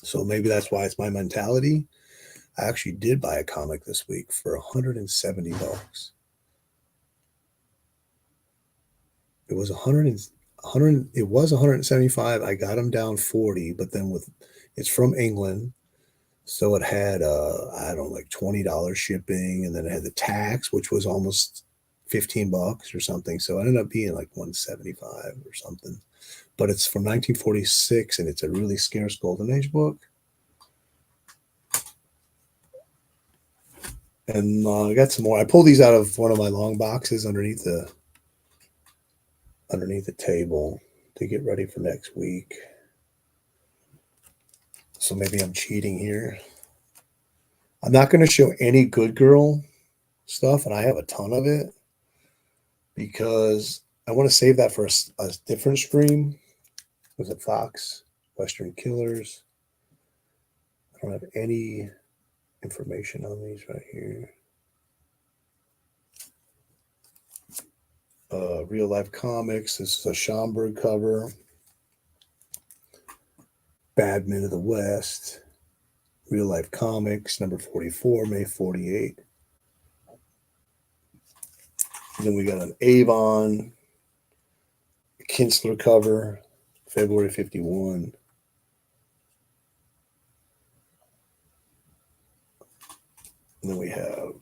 Speaker 1: So maybe that's why it's my mentality. I actually did buy a comic this week for $170. It was it was 175. I got them down 40, but then it's from England. So it had I don't know, like $20 shipping, and then it had the tax, which was almost $15 or something. So it ended up being like 175 or something. But it's from 1946, and it's a really scarce Golden Age book. And I got some more. I pulled these out of one of my long boxes underneath the table to get ready for next week. So maybe I'm cheating here. I'm not going to show any Good Girl stuff, and I have a ton of it, because I want to save that for a different stream. Was it Fox? Western Killers? I don't have any information on these right here. Real Life Comics. This is a Schomburg cover. Bad Men of the West. Real Life Comics, number 44, May 48. And then we got an Avon Kinsler cover, February 51. And then we have,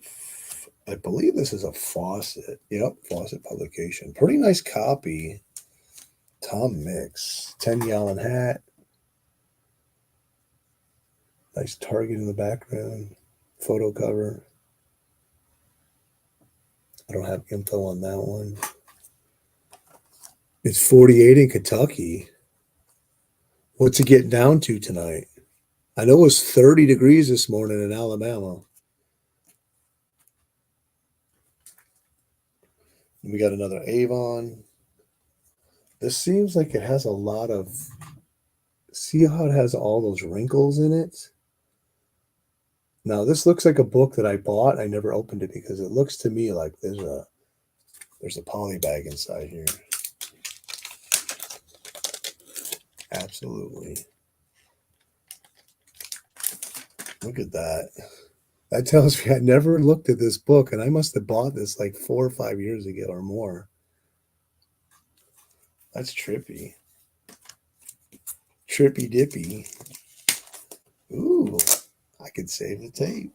Speaker 1: I believe this is a Fawcett. Yep, Fawcett publication. Pretty nice copy. Tom Mix, 10-gallon hat. Nice Target in the background. Photo cover. I don't have info on that one. It's 48 in Kentucky. What's it getting down to tonight? I know it was 30 degrees this morning in Alabama. We got another Avon. This seems like it has a lot of... See how it has all those wrinkles in it? Now, this looks like a book that I bought. I never opened it because it looks to me like there's a poly bag inside here. Absolutely. Look at that. That tells me I never looked at this book, and I must have bought this like 4 or 5 years ago or more. That's trippy. Trippy dippy. Ooh, I could save the tape.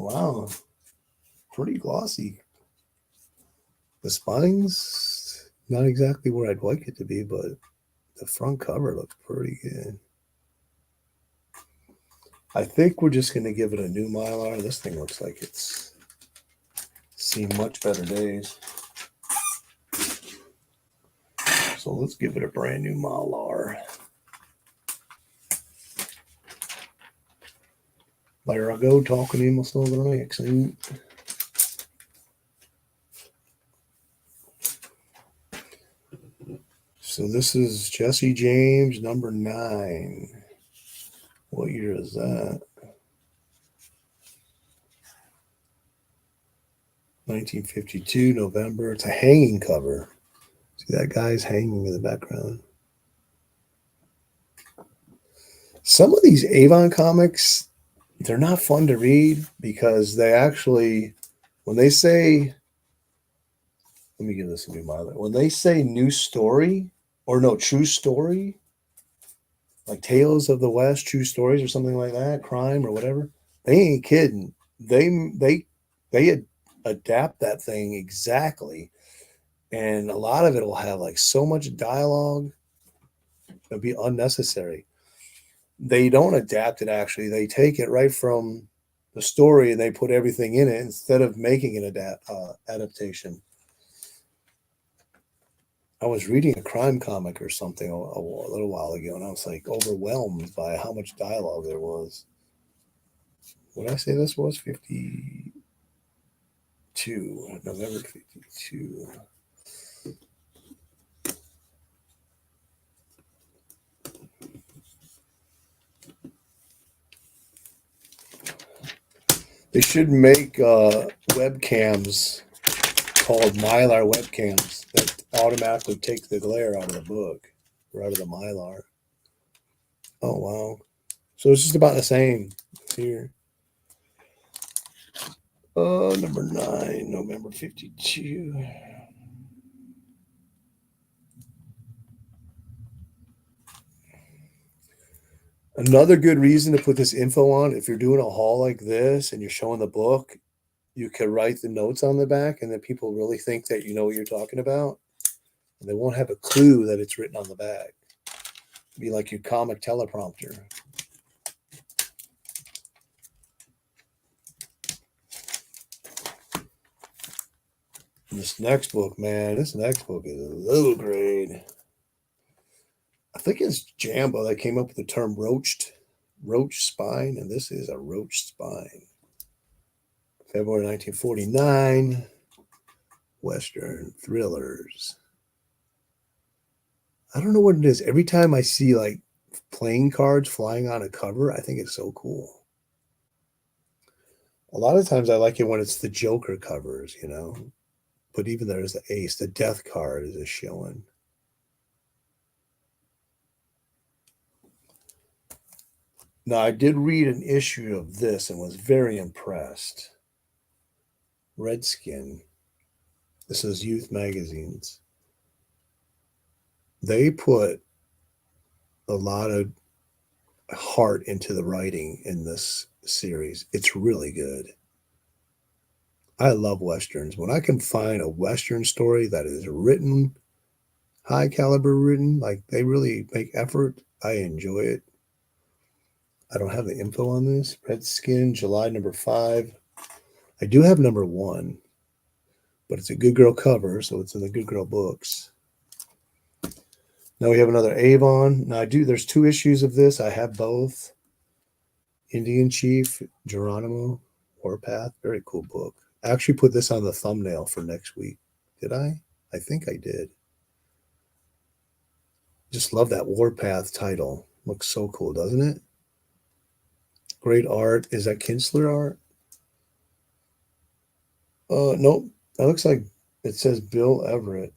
Speaker 1: Wow. Pretty glossy. The spine's not exactly where I'd like it to be, but the front cover looks pretty good. I think we're just going to give it a new Mylar. This thing looks like it's seen much better days. So let's give it a brand new Mylar. There I go, talking in my southern accent. So this is Jesse James, number 9. What year is that? 1952, November. It's a hanging cover. See that guy's hanging in the background. Some of these Avon comics, they're not fun to read because they actually, when they say, let me give this a new Mylar. When they say new story, or no, true story, like Tales of the West, True Stories or something like that, crime or whatever, they ain't kidding. They adapt that thing exactly. And a lot of it will have like so much dialogue, it'll be unnecessary. They don't adapt it actually. They take it right from the story and they put everything in it instead of making an adaptation. I was reading a crime comic or something a little while ago, and I was like overwhelmed by how much dialogue there was. What did I say this was? 52. November 52. They should make webcams called Mylar webcams that automatically take the glare out of the book or out of the Mylar. Oh, wow. So it's just about the same here. Number 9, November 52. Another good reason to put this info on, if you're doing a haul like this and you're showing the book, you can write the notes on the back and then people really think that you know what you're talking about. And they won't have a clue that it's written on the back. It'd be like your comic teleprompter. This next book, man, this next book is a low grade. I think it's Jambo that came up with the term roach spine, and this is a roach spine. February 1949, Western thrillers. I don't know what it is. Every time I see like playing cards flying on a cover, I think it's so cool. A lot of times I like it when it's the Joker covers, you know. But even there's the ace, the death card is a showing. Now, I did read an issue of this and was very impressed. Redskin. This is youth magazines. They put a lot of heart into the writing in this series. It's really good. I love Westerns. When I can find a Western story that is written, high caliber written, like they really make effort, I enjoy it. I don't have the info on this. Redskin, July number 5. I do have number 1, but it's a Good Girl cover, so it's in the Good Girl books. Now we have another Avon. Now there's 2 issues of this. I have both. Indian Chief, Geronimo, Warpath. Very cool book. I actually put this on the thumbnail for next week. Did I? I think I did. Just love that Warpath title. Looks so cool, doesn't it? Great art. Is that Kinsler art? Nope. That looks like it says Bill Everett.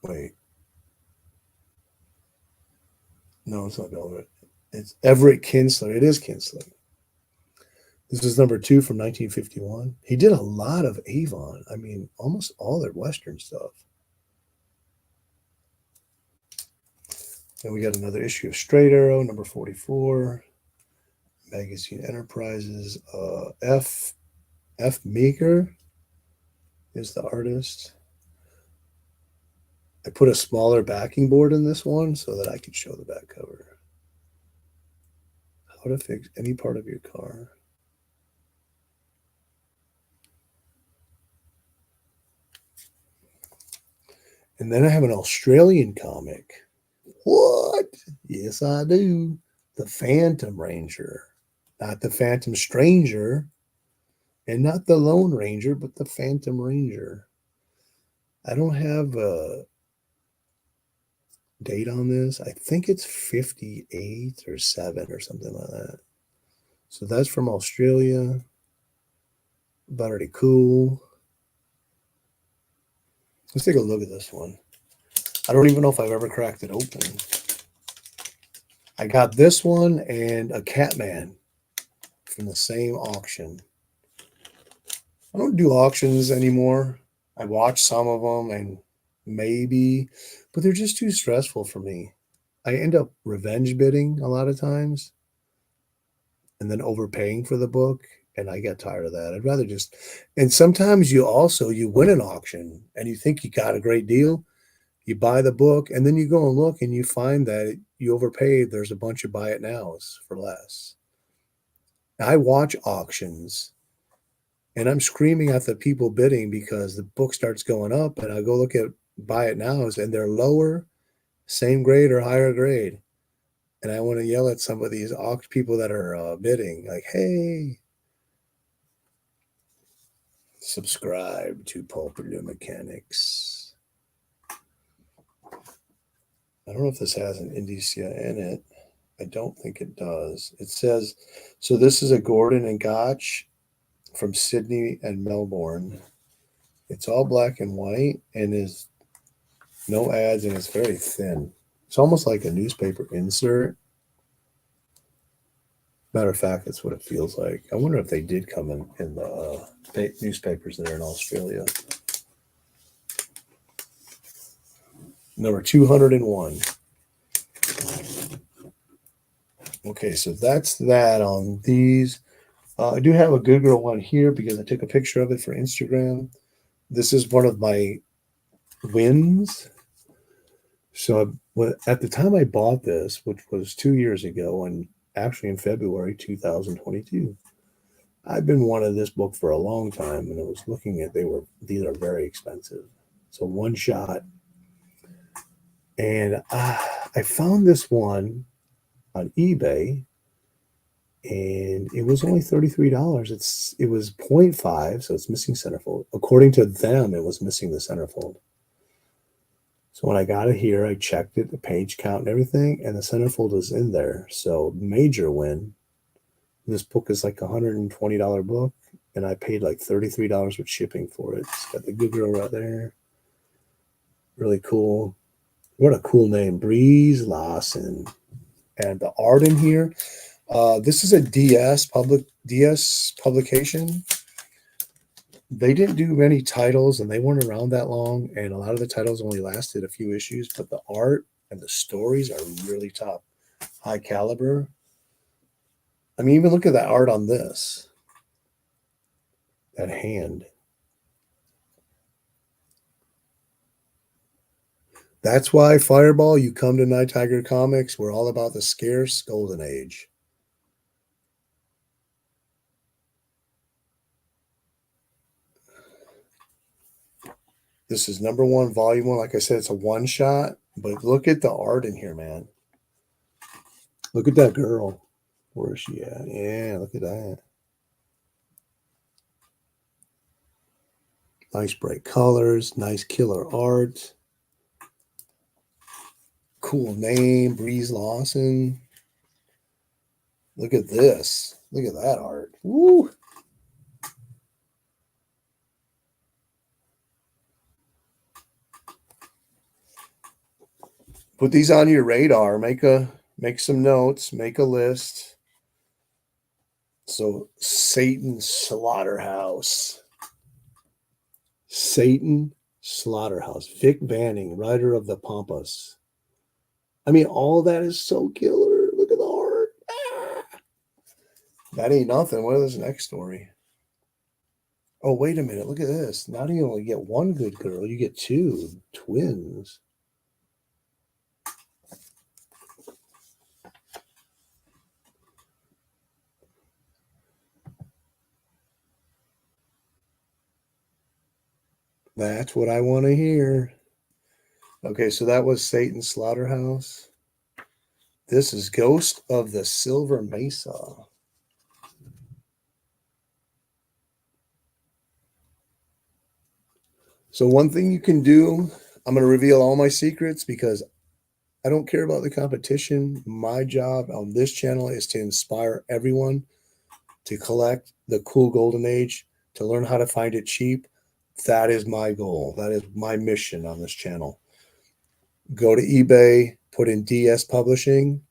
Speaker 1: Wait. No, it's not Bill Everett. It's Everett Kinsler. It is Kinsler. This is number 2 from 1951. He did a lot of Avon. I mean, almost all their Western stuff. And we got another issue of Straight Arrow, number 44. Magazine Enterprises. F Meeker is the artist. I put a smaller backing board in this one so that I could show the back cover. How to fix any part of your car. And then I have an Australian comic. What? Yes, I do. The Phantom Ranger. Not the Phantom Stranger. And not the Lone Ranger, but the Phantom Ranger. I don't have a date on this. I think it's 58 or 7 or something like that. So that's from Australia. Pretty cool. Let's take a look at this one. I don't even know if I've ever cracked it open. I got this one and a Catman from the same auction. I don't do auctions anymore. I watch some of them and maybe, but they're just too stressful for me. I end up revenge bidding a lot of times and then overpaying for the book. And I get tired of that. I'd rather just, and sometimes you win an auction and you think you got a great deal. You buy the book and then you go and look and you find that you overpaid. There's a bunch of buy it nows for less. I watch auctions and I'm screaming at the people bidding because the book starts going up and I go look at buy it nows and they're lower, same grade or higher grade. And I want to yell at some of these people that are bidding like, hey, subscribe to Pulper Mechanics. I don't know if this has an indicia in it. I don't think it does. It says, so this is a Gordon and Gotch from Sydney and Melbourne. It's all black and white and is no ads and it's very thin. It's almost like a newspaper insert. Matter of fact, that's what it feels like. I wonder if they did come in the newspapers there in Australia. Number 201. Okay, so that's that on these. I do have a Good Girl one here because I took a picture of it for Instagram. This is one of my wins. So at the time I bought this, which was 2 years ago, and actually in February 2022, I've been wanting this book for a long time, and I was looking at these are very expensive. So one shot. And I found this one on eBay, and it was only $33. It was 0.5, so it's missing centerfold. According to them, it was missing the centerfold. So when I got it here, I checked it, the page count and everything, and the centerfold is in there. So major win. This book is like a $120 book, and I paid like $33 with shipping for it. It's got the Good Girl right there. Really cool. What a cool name, Breeze Lawson. And the art in here. This is a DS publication. They didn't do many titles, and they weren't around that long, and a lot of the titles only lasted a few issues, but the art and the stories are really top, high caliber. I mean, even look at the art on this. That hand. That's why, Fireball, you come to Nighttiger Comics. We're all about the scarce golden age. This is number 1, volume 1. Like I said, it's a one shot, but look at the art in here, man. Look at that girl. Where is she at? Yeah, look at that. Nice bright colors, nice killer art. Cool name, Breeze Lawson. Look at this. Look at that art. Woo! Put these on your radar. Make some notes. Make a list. So Satan Slaughterhouse. Satan Slaughterhouse. Vic Banning, writer of the Pampas. I mean, all that is so killer. Look at the art. Ah! That ain't nothing. What is this next story? Oh, wait a minute. Look at this. Now you only get one good girl. You get two twins. That's what I want to hear. Okay, so that was Satan's Slaughterhouse. This is Ghost of the Silver Mesa. So one thing you can do, I'm going to reveal all my secrets because I don't care about the competition. My job on this channel is to inspire everyone to collect the cool golden age, to learn how to find it cheap. That is my goal. That is my mission on this channel. Go to eBay, put in DS Publishing,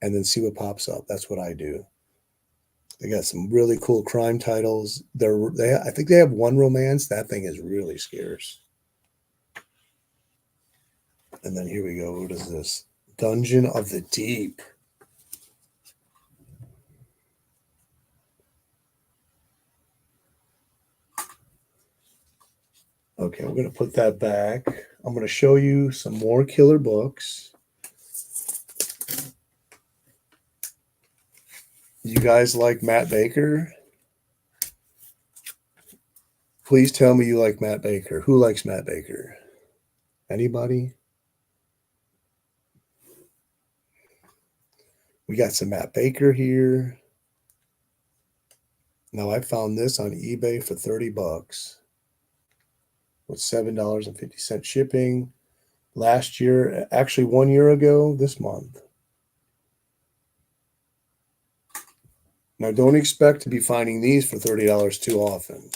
Speaker 1: and then see what pops up. That's what I do. They got some really cool crime titles. I think they have one romance. That thing is really scarce. And then here we go. What is this? Dungeon of the Deep. Okay, we're going to put that back. I'm going to show you some more killer books. You guys like Matt Baker? Please tell me you like Matt Baker. Who likes Matt Baker? Anybody? We got some Matt Baker here. Now I found this on eBay for $30 with $7.50 shipping. Last year, actually 1 year ago, this month. Now don't expect to be finding these for $30 too often.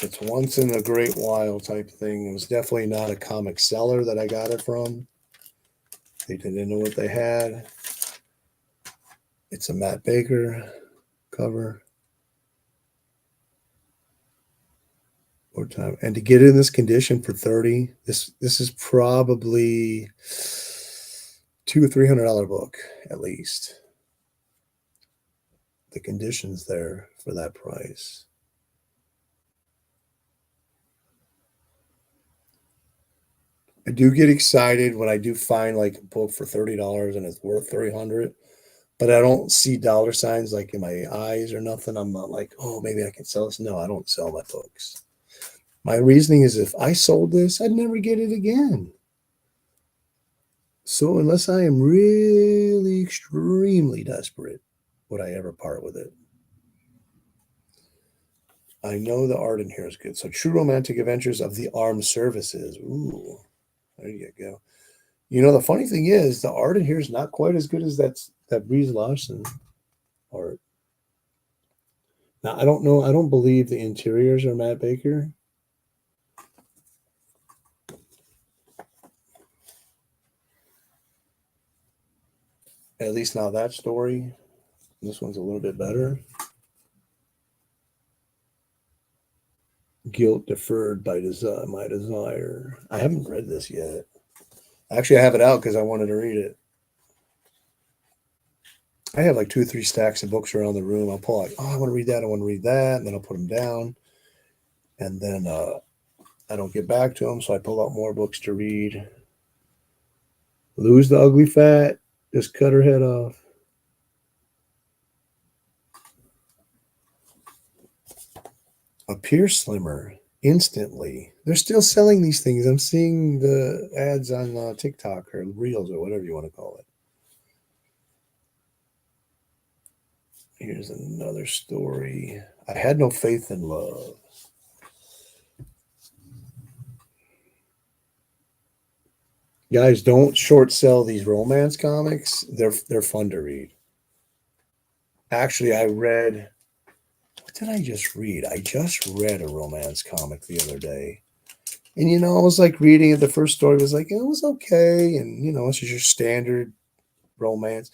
Speaker 1: It's once in a great while type thing. It was definitely not a comic seller that I got it from. They didn't know what they had. It's a Matt Baker cover. More time. And to get it in this condition for $30, this is probably $200 or $300 book at least. The condition's there for that price. I do get excited when I do find like a book for $30 and it's worth $300, but I don't see dollar signs like in my eyes or nothing. I'm not like, oh, maybe I can sell this. No, I don't sell my books. My reasoning is if I sold this, I'd never get it again. So unless I am really extremely desperate, would I ever part with it? I know the art in here is good. So True Romantic Adventures of the Armed Services. Ooh, there you go. You know, the funny thing is the art in here is not quite as good as that Breeze Larson art. Now, I don't know. I don't believe the interiors are Matt Baker. At least now that story. This one's a little bit better. Guilt Deferred by My Desire. I haven't read this yet. Actually, I have it out because I wanted to read it. I have like 2 or 3 stacks of books around the room. I'll pull out, oh, I want to read that. I want to read that. And then I'll put them down. And then I don't get back to them. So I pull out more books to read. Lose the Ugly Fat. Just cut her head off. Appear slimmer instantly. They're still selling these things. I'm seeing the ads on TikTok or Reels or whatever you want to call it. Here's another story. I Had No Faith in Love. Guys, don't short sell these romance comics. They're fun to read. Actually, what did I just read? I just read a romance comic the other day. And, you know, I was like reading it. The first story was like, it was okay. And, you know, it's just your standard romance.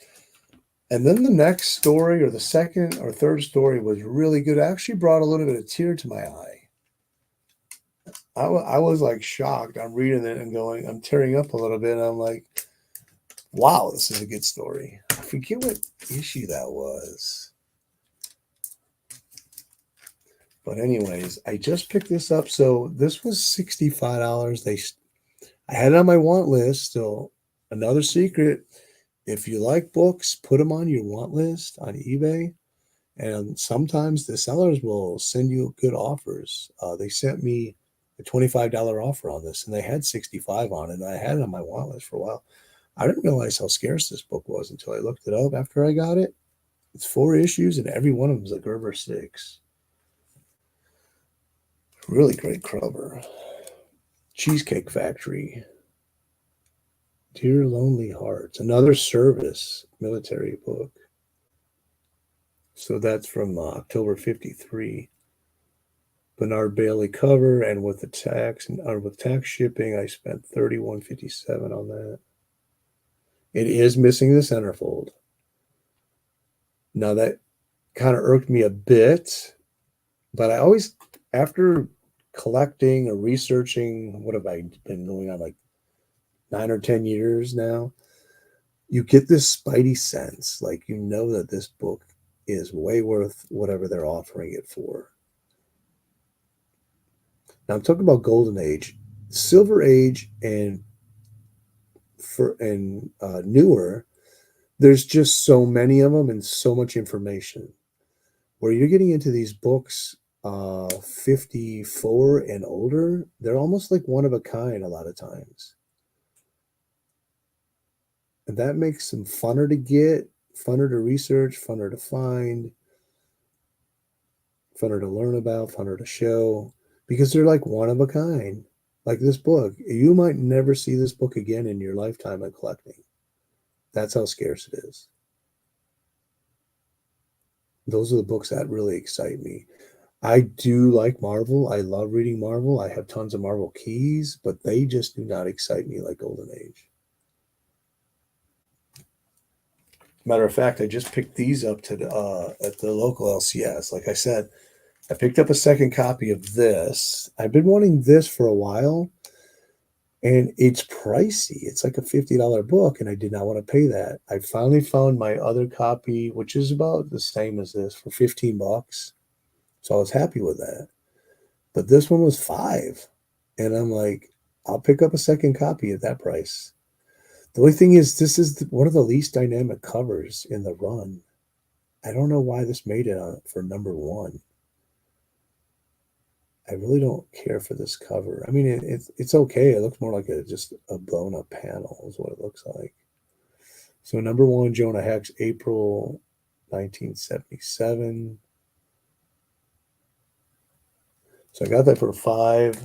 Speaker 1: And then the next story or the second or third story was really good. It actually brought a little bit of tear to my eye. I was like shocked. I'm reading it and going, I'm tearing up a little bit. And I'm like, Wow, this is a good story. I forget what issue that was. But anyways, I just picked this up. So this was $65. I had it on my want list. So another secret, if you like books, put them on your want list on eBay. And sometimes the sellers will send you good offers. They sent me a $25 offer on this, and they had 65 on it. And I had it on my want list for a while. I didn't realize how scarce this book was until I looked it up after I got it. It's 4 issues, and every one of them is a Gerber 6. Really great cover. Cheesecake Factory. Dear Lonely Hearts. Another service military book. So that's from October 53. Bernard Bailey cover, and with the tax and with tax shipping, I spent $31.57 on that. It is missing the centerfold. Now that kind of irked me a bit, but I always, after collecting or researching, what have I been going on, like 9 or 10 years now, you get this spidey sense, like you know that this book is way worth whatever they're offering it for. Now I'm talking about Golden Age, Silver Age, and newer. There's just so many of them and so much information. Where you're getting into these books, 54 and older, they're almost like one of a kind a lot of times. And that makes them funner to get, funner to research, funner to find, funner to learn about, funner to show, because they're like one of a kind. Like this book, you might never see this book again in your lifetime of collecting. That's how scarce it is. Those are the books that really excite me. I do like Marvel. I love reading Marvel. I have tons of Marvel keys, but they just do not excite me like Golden Age. Matter of fact, I just picked these up to at the local LCS. Like I said, I picked up a second copy of this. I've been wanting this for a while, and it's pricey. It's like a $50 book, and I did not want to pay that. I finally found my other copy, which is about the same as this, for $15. So I was happy with that. But this one was $5. And I'm like, I'll pick up a second copy at that price. The only thing is, this is one of the least dynamic covers in the run. I don't know why this made it for number 1. I really don't care for this cover. I mean, it's okay. It looks more like just a blown up panel is what it looks like. So number 1, Jonah Hex, April 1977. So I got that for $5.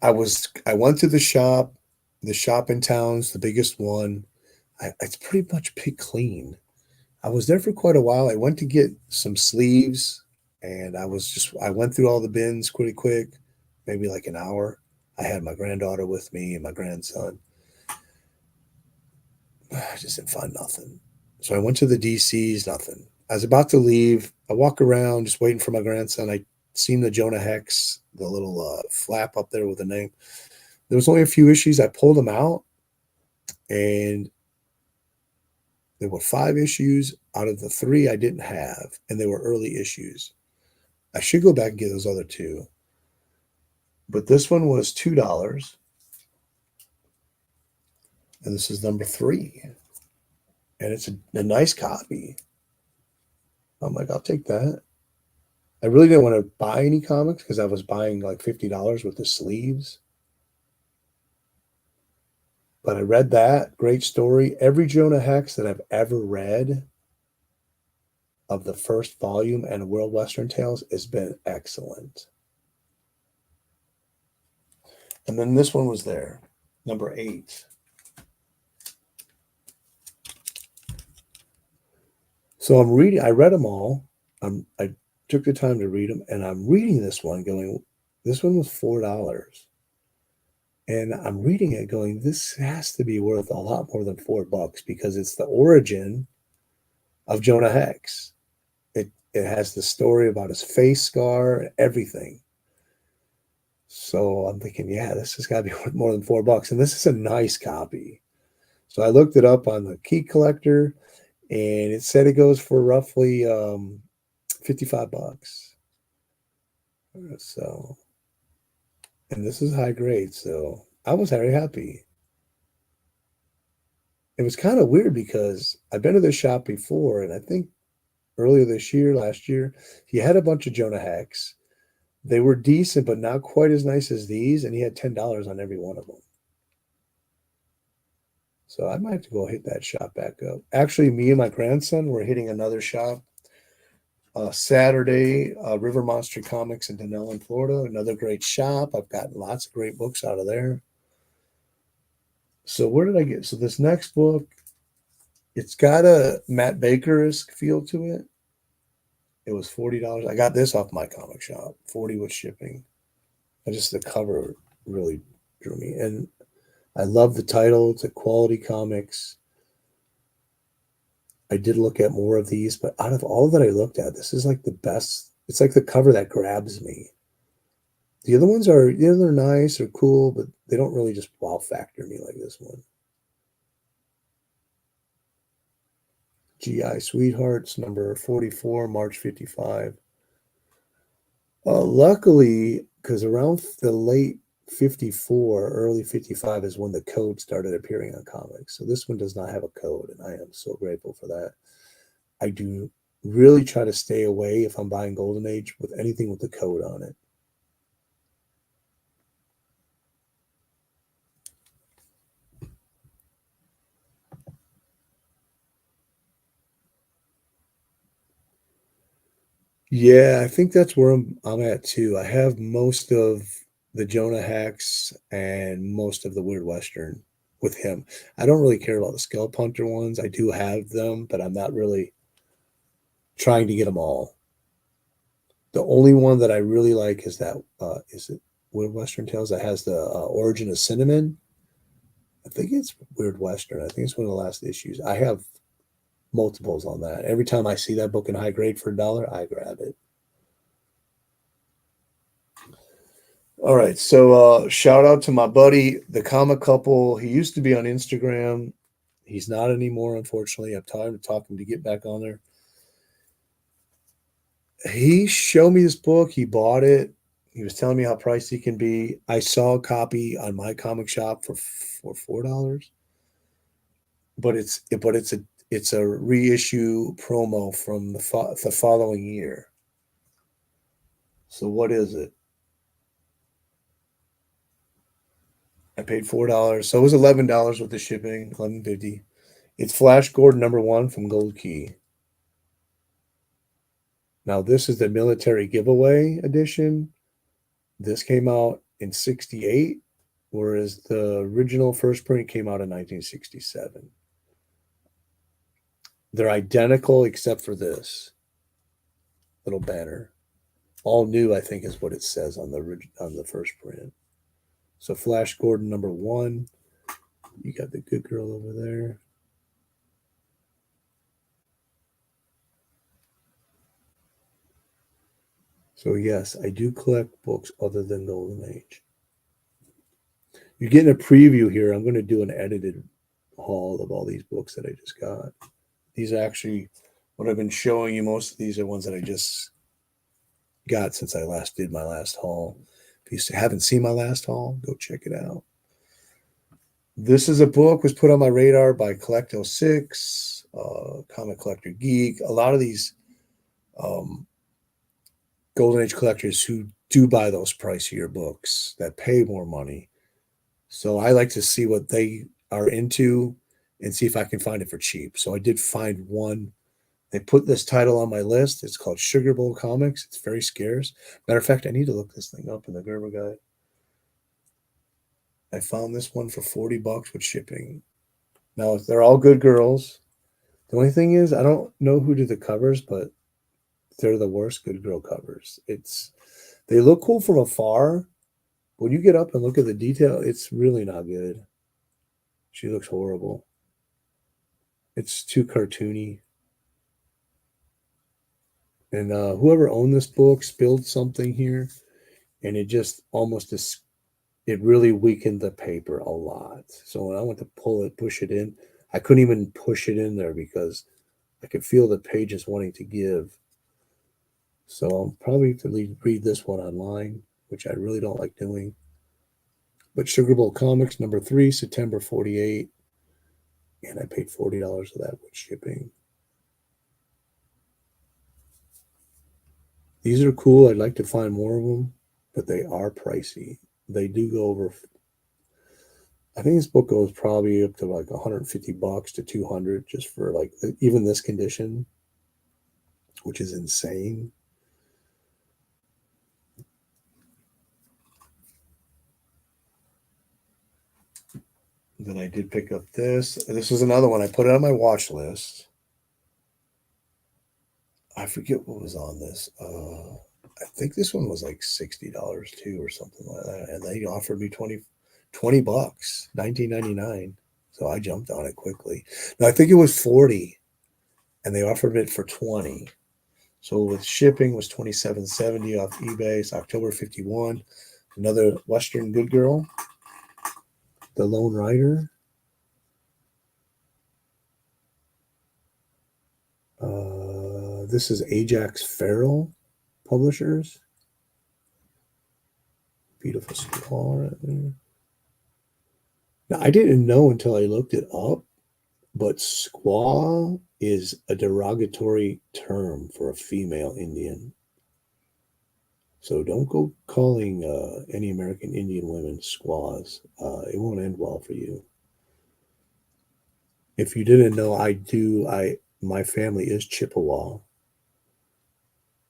Speaker 1: I went to the shop in town's the biggest one. It's pretty much picked clean. I was there for quite a while. I went to get some sleeves, and I went through all the bins pretty quick, maybe like an hour. I had my granddaughter with me and my grandson. I just didn't find nothing. So I went to the DC's, nothing. I was about to leave. I walk around just waiting for my grandson. I seen the Jonah Hex, the little flap up there with the name. There was only a few issues. I pulled them out, and there were 5 issues out of the 3 I didn't have, and they were early issues. I should go back and get those other 2. But this one was $2, and this is number 3. And it's a nice copy. I'm like, I'll take that. I really didn't want to buy any comics because I was buying like $50 with the sleeves. But I read that. Great story. Every Jonah Hex that I've ever read of the first volume and World Western Tales has been excellent. And then this one was there, number 8. So I'm reading. I read them all. I took the time to read them, and I'm reading this one going, this one was $4. And I'm reading it going, this has to be worth a lot more than $4 because it's the origin of Jonah Hex. It has the story about his face scar and everything. So I'm thinking, yeah, this has got to be worth more than $4. And this is a nice copy. So I looked it up on the Key Collector, and it said it goes for roughly $55. So, and this is high grade, so I was very happy. It was kind of weird because I've been to this shop before, and I think earlier this year, last year, he had a bunch of Jonah Hex. They were decent, but not quite as nice as these, and he had $10 on every one of them. So I might have to go hit that shop back up. Actually, me and my grandson were hitting another shop Saturday, River Monster Comics in Denellen, Florida. Another great shop. I've gotten lots of great books out of there. So where did I get? So this next book, it's got a Matt Baker-esque feel to it. It was $40. I got this off my comic shop, 40 with shipping. And just the cover really drew me. And I love the title. It's a quality comics. I did look at more of these, but out of all that I looked at, this is like the best. It's like the cover that grabs me. The other ones are, yeah, they're nice or cool, but they don't really just wow factor me like this one. GI Sweethearts, number 44, March 55. Luckily, because around the late 54, early 55 is when the code started appearing on comics. So this one does not have a code, and I am so grateful for that. I do really try to stay away if I'm buying Golden Age with anything with the code on it. Yeah, I think that's where I'm at too. I have most of the Jonah Hex and most of the Weird Western with him. I don't really care about the Scalp Hunter ones. I do have them, but I'm not really trying to get them all. The only one that I really like is that is it Weird Western Tales that has the Origin of Cinnamon. I think it's Weird Western. I think it's one of the last issues. I have multiples on that. Every time I see that book in high grade for $1, I grab it. All right, so shout out to my buddy, the Comic Couple. He used to be on Instagram. He's not anymore, unfortunately. I've tried to talk him to get back on there. He showed me this book. He bought it. He was telling me how pricey it can be. I saw a copy on my comic shop for $4, but it's a reissue promo from the following year. So what is it? I paid $4, so it was $11 with the shipping, $11.50. It's Flash Gordon #1 from Gold Key. Now this is the military giveaway edition. This came out in '68, whereas the original first print came out in 1967. They're identical except for this little banner. All new, I think, is what it says on the first print. So Flash Gordon #1. You got the good girl over there. So yes, I do collect books other than Golden Age. You're getting a preview here. I'm going to do an edited haul of all these books that I just got. These are actually what I've been showing you. Most of these are ones that I just got since I last did my last haul. If you haven't seen my last haul, go check it out. This is a book was put on my radar by Collecto6, Comic Collector Geek. A lot of these Golden Age collectors who do buy those pricier books that pay more money. So I like to see what they are into and see if I can find it for cheap. So I did find one. They put this title on my list. It's called Sugar Bowl Comics. It's very scarce. Matter of fact, I need to look this thing up in the Gerber Guide. I found this one for $40 with shipping. Now, they're all good girls. The only thing is, I don't know who did the covers, but they're the worst good girl covers. They look cool from afar. When you get up and look at the detail, it's really not good. She looks horrible. It's too cartoony. And whoever owned this book spilled something here. and it just almost it really weakened the paper a lot. So when I went to push it in, I couldn't even push it in there because I could feel the pages wanting to give. So I'll probably have to read this one online, which I really don't like doing. But Sugar Bowl Comics #3, September 48, and I paid $40 for that with shipping. These are cool. I'd like to find more of them, but they are pricey. They do go over. I think this book goes probably up to like $150 to $200 just for like even this condition, which is insane. Then I did pick up this. This is another one. I put it on my watch list. I forget what was on this. I think this one was like $60 too, or something like that. And they offered me $20, $19.99. So I jumped on it quickly. Now I think it was 40, and they offered it for 20. So with shipping was $27.70 off eBay. It's October 51. Another Western Good Girl, The Lone Rider. This is Ajax Farrell Publishers. Beautiful squaw right there. Now, I didn't know until I looked it up, but squaw is a derogatory term for a female Indian. So don't go calling any American Indian women squaws. It won't end well for you. If you didn't know, my family is Chippewa,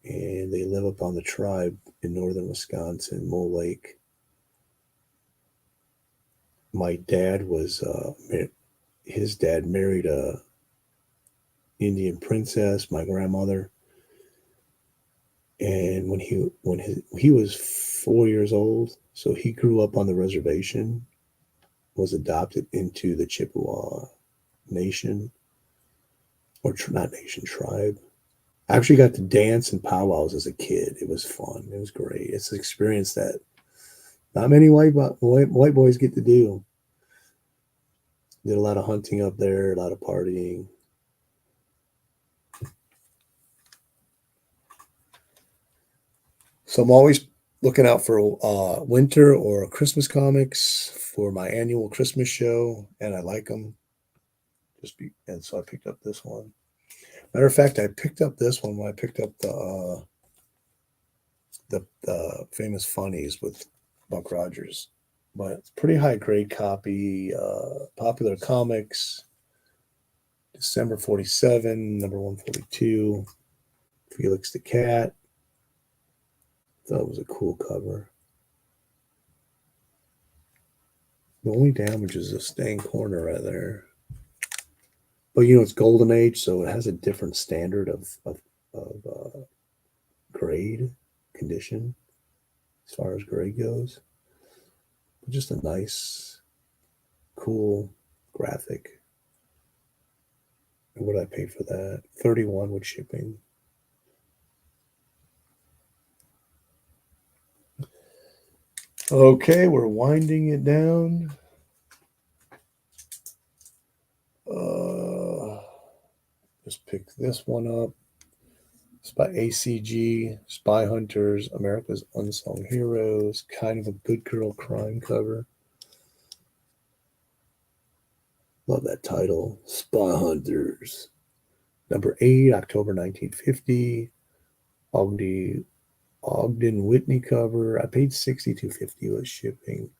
Speaker 1: and they live up on the tribe in northern Wisconsin, Mole Lake. My dad was his dad married a Indian princess, my grandmother, and when he was 4 years old, so he grew up on the reservation, was adopted into the Chippewa Nation, or not nation, tribe. I actually got to dance and powwows as a kid. It was fun. It was great. It's an experience that not many white boys get to do. Did a lot of hunting up there, a lot of partying. So I'm always looking out for winter or Christmas comics for my annual Christmas show, and I like them. And so I picked up this one. Matter of fact, I picked up this one when I picked up the famous funnies with Buck Rogers. But it's pretty high grade copy. Popular Comics, December 47, number 142. Felix the Cat. Thought it was a cool cover. The only damage is a stained corner right there. But it's Golden Age, so it has a different standard of grade condition as far as grade goes. But just a nice, cool graphic. And what did I pay for that? $31 with shipping. Okay, we're winding it down. Just pick this one up. It's by ACG, Spy Hunters, America's Unsung Heroes, kind of a good girl crime cover. Love that title, Spy Hunters. Number 8, October 1950. Ogden Whitney cover. I paid $62.50 with shipping.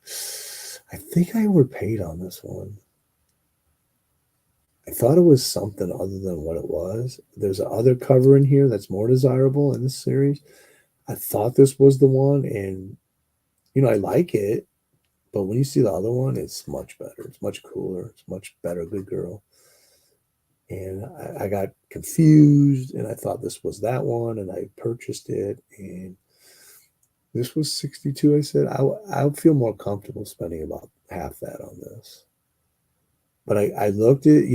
Speaker 1: I think I overpaid on this one. I thought it was something other than what it was. There's another cover in here that's more desirable in this series. I thought this was the one, and I like it, but when you see the other one, it's much better. It's much cooler. It's much better. Good girl. And I got confused, and I thought this was that one, and I purchased it, and this was $62. I said I would feel more comfortable spending about half that on this. But I looked at,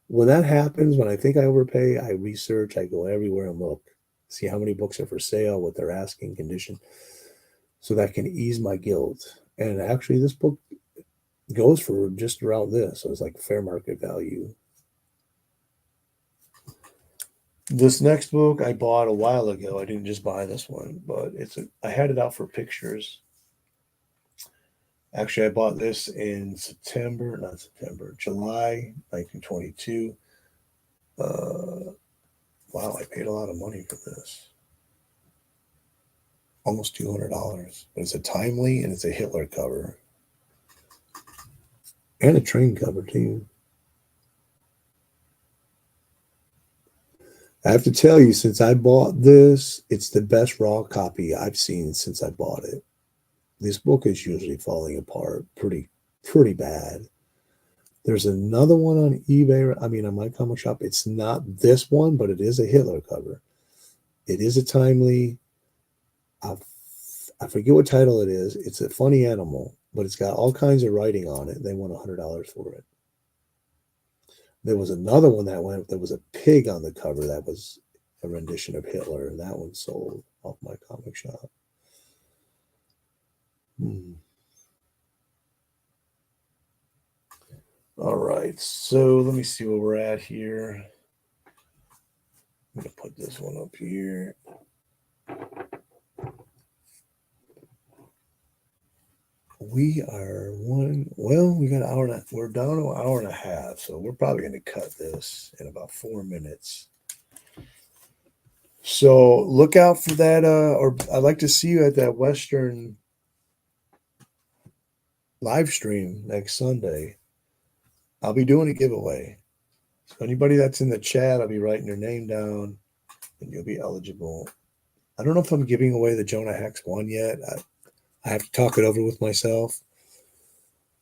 Speaker 1: when that happens, when I think I overpay, I research, I go everywhere and look, see how many books are for sale, what they're asking, condition. so that can ease my guilt. And actually, this book goes for just around this. So it's like fair market value. This next book I bought a while ago. I didn't just buy this one, but I had it out for pictures. Actually, I bought this in July 1922. Wow, I paid a lot of money for this. Almost $200. But it's a timely and it's a Hitler cover. And a train cover, too. I have to tell you, since I bought this, it's the best raw copy I've seen since I bought it. This book is usually falling apart pretty bad. There's another one on eBay, on my comic shop. It's not this one, but it is a Hitler cover. It is a timely. I forget what title it is. It's a funny animal, but it's got all kinds of writing on it. They want $100 for it. There was another one there was a pig on the cover that was a rendition of Hitler, and that one sold off my comic shop. All right, so let me see where we're at here. I'm going to put this one up here. We got an hour we're down to an hour and a half, so we're probably going to cut this in about 4 minutes. So look out for that, or I'd like to see you at that Western live stream next Sunday. I'll be doing a giveaway. So anybody that's in the chat, I'll be writing your name down, and you'll be eligible. I don't know if I'm giving away the Jonah Hex one yet. I have to talk it over with myself,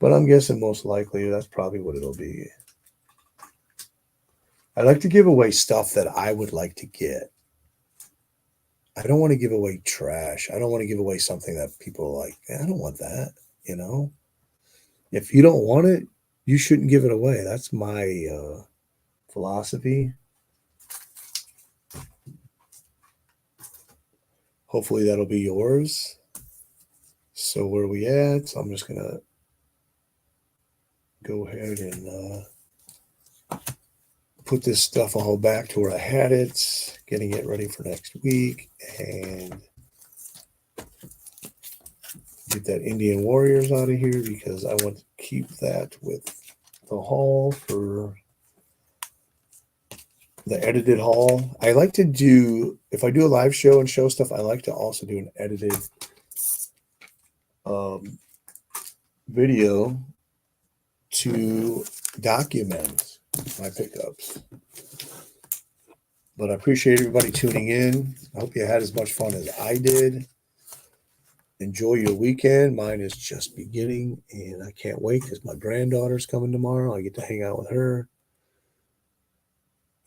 Speaker 1: but I'm guessing most likely that's probably what it'll be. I like to give away stuff that I would like to get. I don't want to give away trash. I don't want to give away something that people are like, I don't want that, If you don't want it, you shouldn't give it away. That's my philosophy. Hopefully that'll be yours. So where are we at? So I'm just going to go ahead and put this stuff all back to where I had it, getting it ready for next week, and get that Indian Warriors out of here because I want to keep that with the haul for the edited haul. I like to do, if I do a live show and show stuff, I like to also do an edited video to document my pickups. But I appreciate everybody tuning in. I hope you had as much fun as I did. Enjoy your weekend. Mine is just beginning, and I can't wait because my granddaughter's coming tomorrow. I get to hang out with her.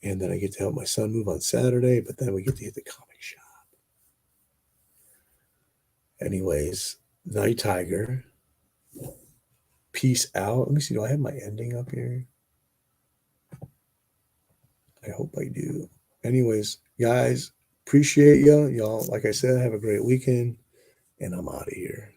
Speaker 1: And then I get to help my son move on Saturday, but then we get to hit the comic shop. Anyways, Nighttiger. Peace out. Let me see. Do I have my ending up here? I hope I do. Anyways, guys, appreciate you. Y'all, like I said, have a great weekend, and I'm out of here.